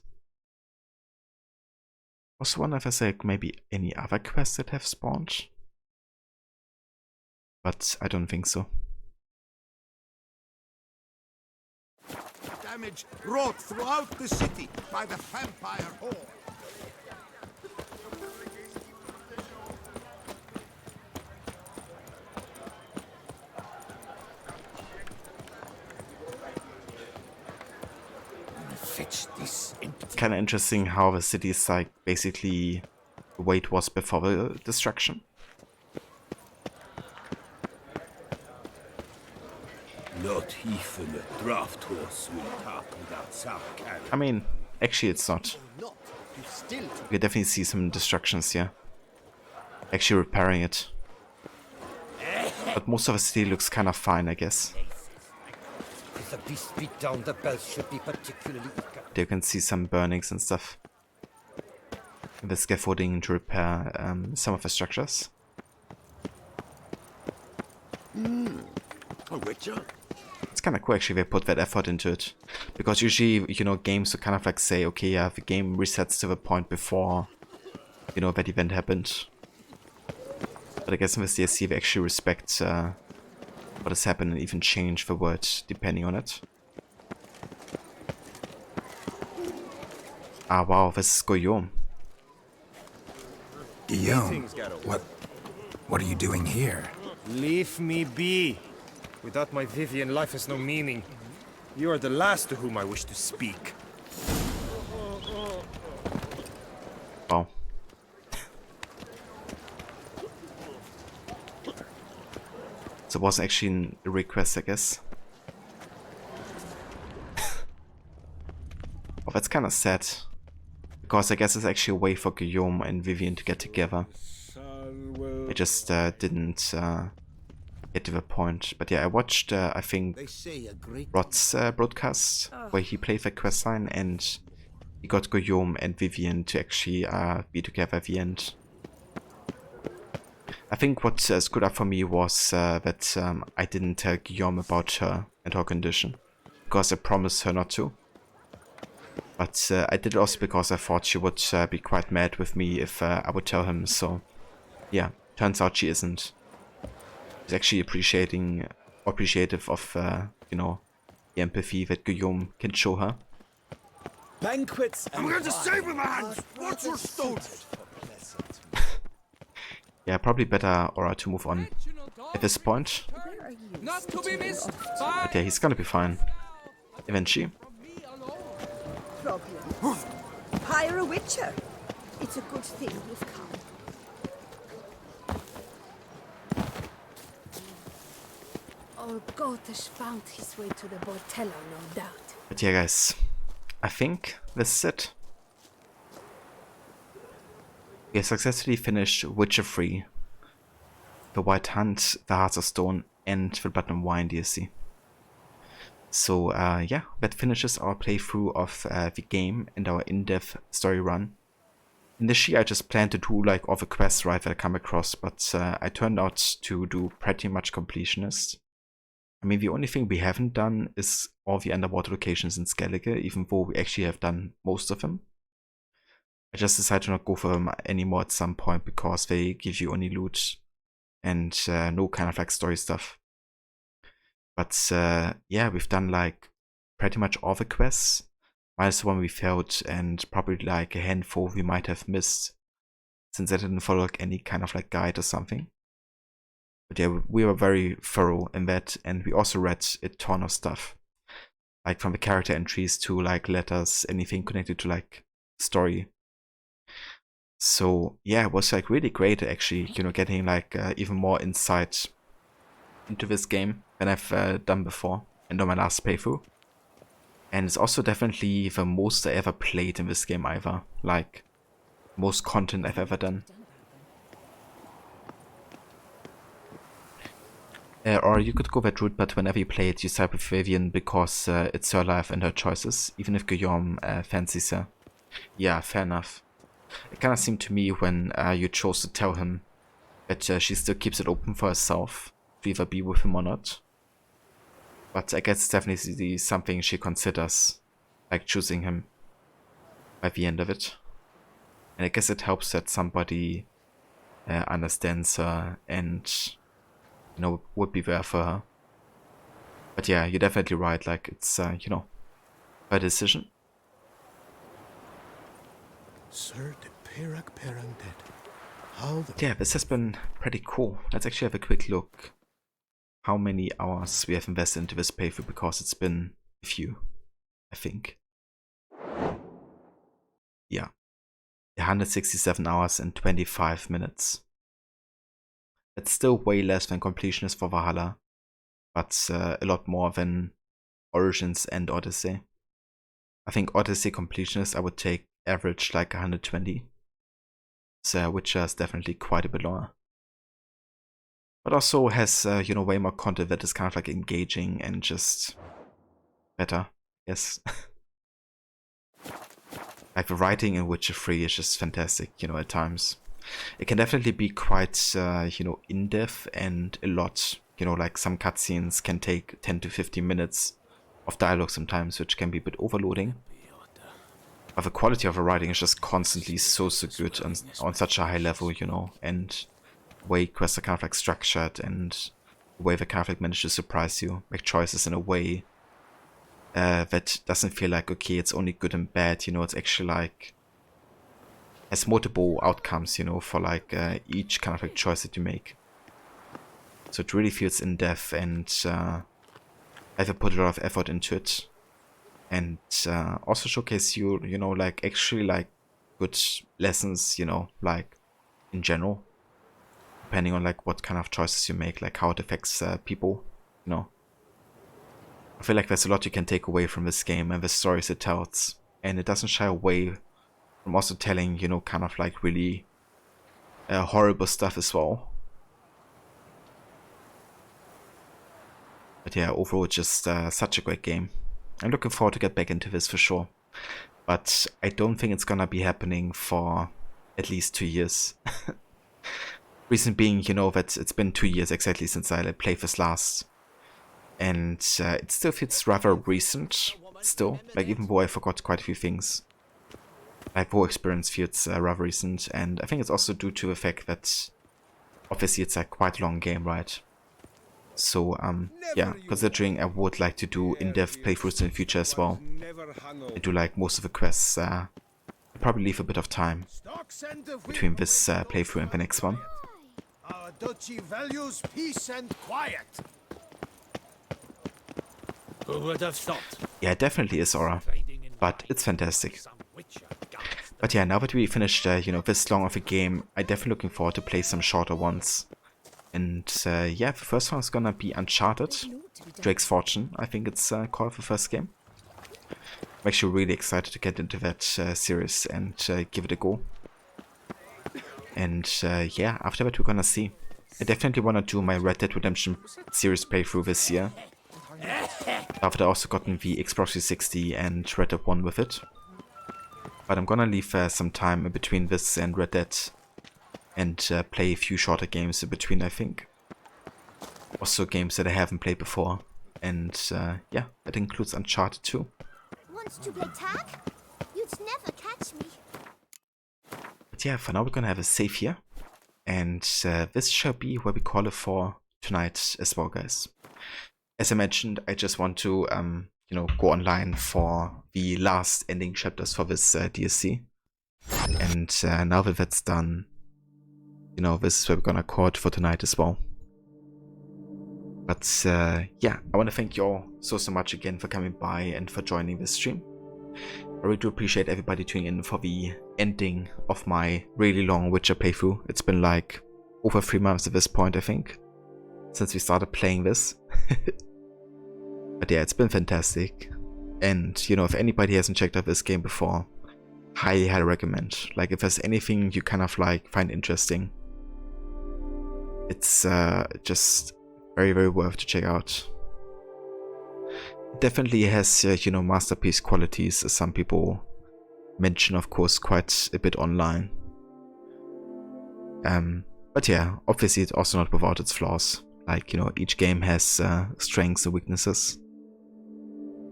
Also wonder if there's like maybe any other quests that have spawned. But I don't think so. Damage wrought throughout the city by the vampire horde. It's kind of interesting how the city is like basically the way it was before the destruction. Not even a draft horse will tap without some carriage. I mean, actually it's not. You can definitely see some destructions here. Actually repairing it. But most of the city looks kind of fine, I guess. If the beast beat down, the bells should be particularly eager. There you can see some burnings and stuff. The scaffolding to repair some of the structures. A witcher? It's kind of cool actually they put that effort into it. Because usually, you know, games would kind of like say, okay, yeah, the game resets to the point before, you know, that event happened. But I guess in this DLC they actually respect what has happened and even change the word depending on it. Ah wow, this is Guillaume. Guillaume, what are you doing here? Leave me be. Without my Vivian, life has no meaning. You are the last to whom I wish to speak. Wow. So it was actually a request, I guess. Oh, that's kind of sad. Because I guess it's actually a way for Guillaume and Vivian to get together. They just didn't get to the point. But yeah, I watched, I think, Rod's broadcast, where he played the questline, and he got Guillaume and Vivian to actually be together at the end. I think what screwed up for me was that I didn't tell Guillaume about her and her condition, because I promised her not to. But I did it also because I thought she would be quite mad with me if I would tell him, so yeah, turns out she isn't. She's actually appreciative of, you know, the empathy that Guillaume can show her. Banquets. I'm going to save with my hands. What's your stone? Yeah, probably better Aura to move on at this point. Not to be missed. But yeah, he's gonna be fine. Eventually. Problem. Hire a witcher. It's a good thing you've come. Old Gotish found his way to the Bortello, no doubt. But yeah, guys, I think this is it. We have successfully finished Witcher 3, The White Hunt, The Hearts of Stone, and the Blood and Wine DLC. So yeah, that finishes our playthrough of the game and our in-depth story run. Initially I just planned to do like all the quests right that I come across, but I turned out to do pretty much completionist. I mean, the only thing we haven't done is all the underwater locations in Skellige, even though we actually have done most of them. I just decided to not go for them anymore at some point because they give you only loot and no kind of like story stuff. But yeah, we've done like pretty much all the quests, minus the one we failed, and probably like a handful we might have missed, since I didn't follow like any kind of like guide or something. But yeah, we were very thorough in that, and we also read a ton of stuff, like from the character entries to like letters, anything connected to like story. So yeah, it was like really great actually, you know, getting like even more insight into this game than I've done before and on my last playthrough. And it's also definitely the most I ever played in this game either, like most content I've ever done. Or you could go that route, but whenever you play it, you side with Vivian because it's her life and her choices, even if Guillaume fancies her. Yeah, fair enough. It kind of seemed to me when you chose to tell him that she still keeps it open for herself to either be with him or not. But I guess it's definitely something she considers, like choosing him by the end of it. And I guess it helps that somebody understands her and, you know, would be there for her. But yeah, you're definitely right, like it's, you know, her decision. Sir de Perak Perangdet. How the... Yeah, this has been pretty cool. Let's actually have a quick look how many hours we have invested into this playthrough, because it's been a few, I think. Yeah. 167 hours and 25 minutes. That's still way less than Completionist for Valhalla, but a lot more than Origins and Odyssey. I think Odyssey Completionist I would take average like 120. So Witcher is definitely quite a bit longer. But also has, you know, way more content that is kind of like engaging and just better, yes. Like the writing in Witcher 3 is just fantastic, you know, at times. It can definitely be quite, you know, in-depth and a lot, you know, like some cutscenes can take 10 to 15 minutes of dialogue sometimes, which can be a bit overloading. But the quality of the writing is just constantly so good on such a high level, you know, and the way quests are kind of like structured and the way they kind of like manage to surprise you, make choices in a way that doesn't feel like, okay, it's only good and bad, you know, it's actually like has multiple outcomes, you know, for like each kind of like choice that you make. So it really feels in depth, and I've put a lot of effort into it, and also showcase you, you know, like actually like good lessons, you know, like in general, depending on like what kind of choices you make, like how it affects people, you know. I feel like there's a lot you can take away from this game and the stories it tells, and it doesn't shy away from also telling, you know, kind of like really horrible stuff as well. But yeah, overall just such a great game. I'm looking forward to get back into this for sure. But I don't think it's gonna be happening for at least 2 years. Reason being, you know, that it's been 2 years exactly since I played this last. And it still feels rather recent, still. Like, even though I forgot quite a few things. Like, the whole experience feels rather recent. And I think it's also due to the fact that, obviously, it's a quite long game, right? So, yeah, considering I would like to do in-depth playthroughs in the future as well. I do like most of the quests. I'll probably leave a bit of time between this playthrough and the next one. Our duchy values peace and quiet. Who would have thought? Yeah, it definitely is Aura, but it's fantastic. But yeah, now that we finished, you know, this long of a game, I'm definitely looking forward to play some shorter ones. And yeah, the first one is gonna be Uncharted, Drake's Fortune, I think it's called the first game. I'm actually really excited to get into that series and give it a go. And yeah, after that we're gonna see. I definitely wanna do my Red Dead Redemption series playthrough this year. After I also gotten the Xbox 360 and Red Dead 1 with it. But I'm gonna leave some time in between this and Red Dead. And play a few shorter games in between, I think. Also games that I haven't played before. And yeah, that includes Uncharted 2. Wants to play tag? You'd never catch me. But yeah, for now we're gonna have a save here. And this shall be where we call it for tonight as well, guys. As I mentioned, I just want to, you know, go online for the last ending chapters for this DLC. And now that that's done, you know, this is where we're gonna call it for tonight as well. But yeah, I want to thank you all so much again for coming by and for joining this stream. I really do appreciate everybody tuning in for the ending of my really long Witcher playthrough. It's been like over 3 months at this point, I think, since we started playing this. But yeah, it's been fantastic. And, you know, if anybody hasn't checked out this game before, highly recommend. Like, if there's anything you kind of like find interesting, it's just very worth to check out. It definitely has, you know, masterpiece qualities, as some people mention, of course, quite a bit online. But yeah, obviously it's also not without its flaws. Like, you know, each game has strengths and weaknesses.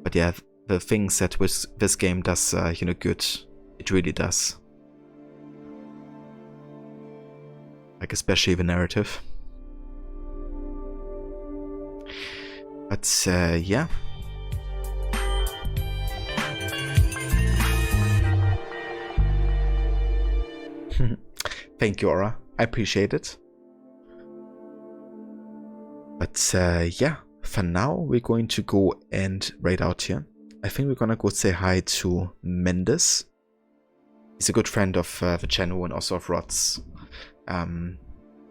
But yeah, the things that this game does, you know, good, it really does. Like, especially the narrative. But yeah. Thank you, Aura. I appreciate it. But yeah, for now we're going to go and raid out here. I think we're gonna go say hi to Mendes. He's a good friend of the channel and also of Rod's.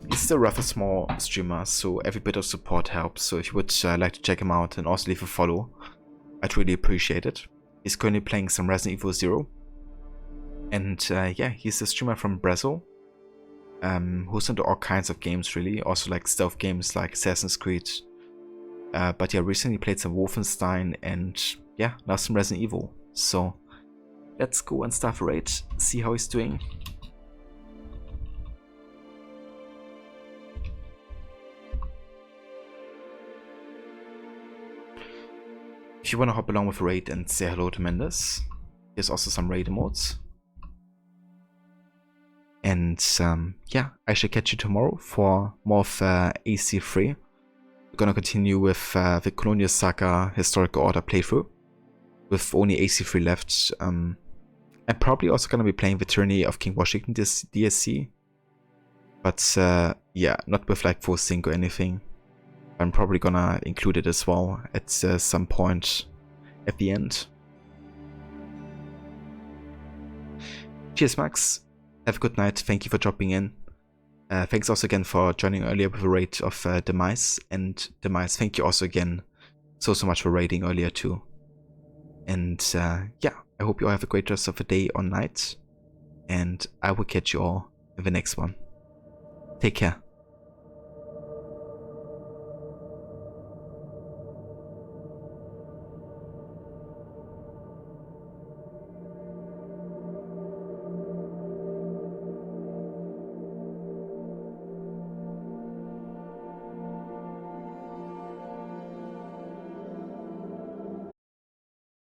He's still a rather small streamer, so every bit of support helps. So if you would like to check him out and also leave a follow, I'd really appreciate it. He's currently playing some Resident Evil 0. And yeah, he's a streamer from Brazil. Who's into all kinds of games really, also like stealth games like Assassin's Creed. But yeah, recently played some Wolfenstein and yeah, now some Resident Evil. So let's go and start a raid, see how he's doing. If you want to hop along with a raid and say hello to Mendes, there's also some raid emotes. And yeah, I shall catch you tomorrow for more of AC3. We're gonna continue with the Colonial Saga Historical Order playthrough, with only AC3 left. I'm probably also gonna be playing the Tyranny of King Washington this DSC. But yeah, not with like full sync or anything. I'm probably gonna include it as well at some point at the end. Cheers, Max. Have a good night. Thank you for dropping in. Thanks also again for joining earlier with a raid of Demise. And Demise, thank you also again so much for raiding earlier too. And yeah, I hope you all have a great rest of the day or night. And I will catch you all in the next one. Take care.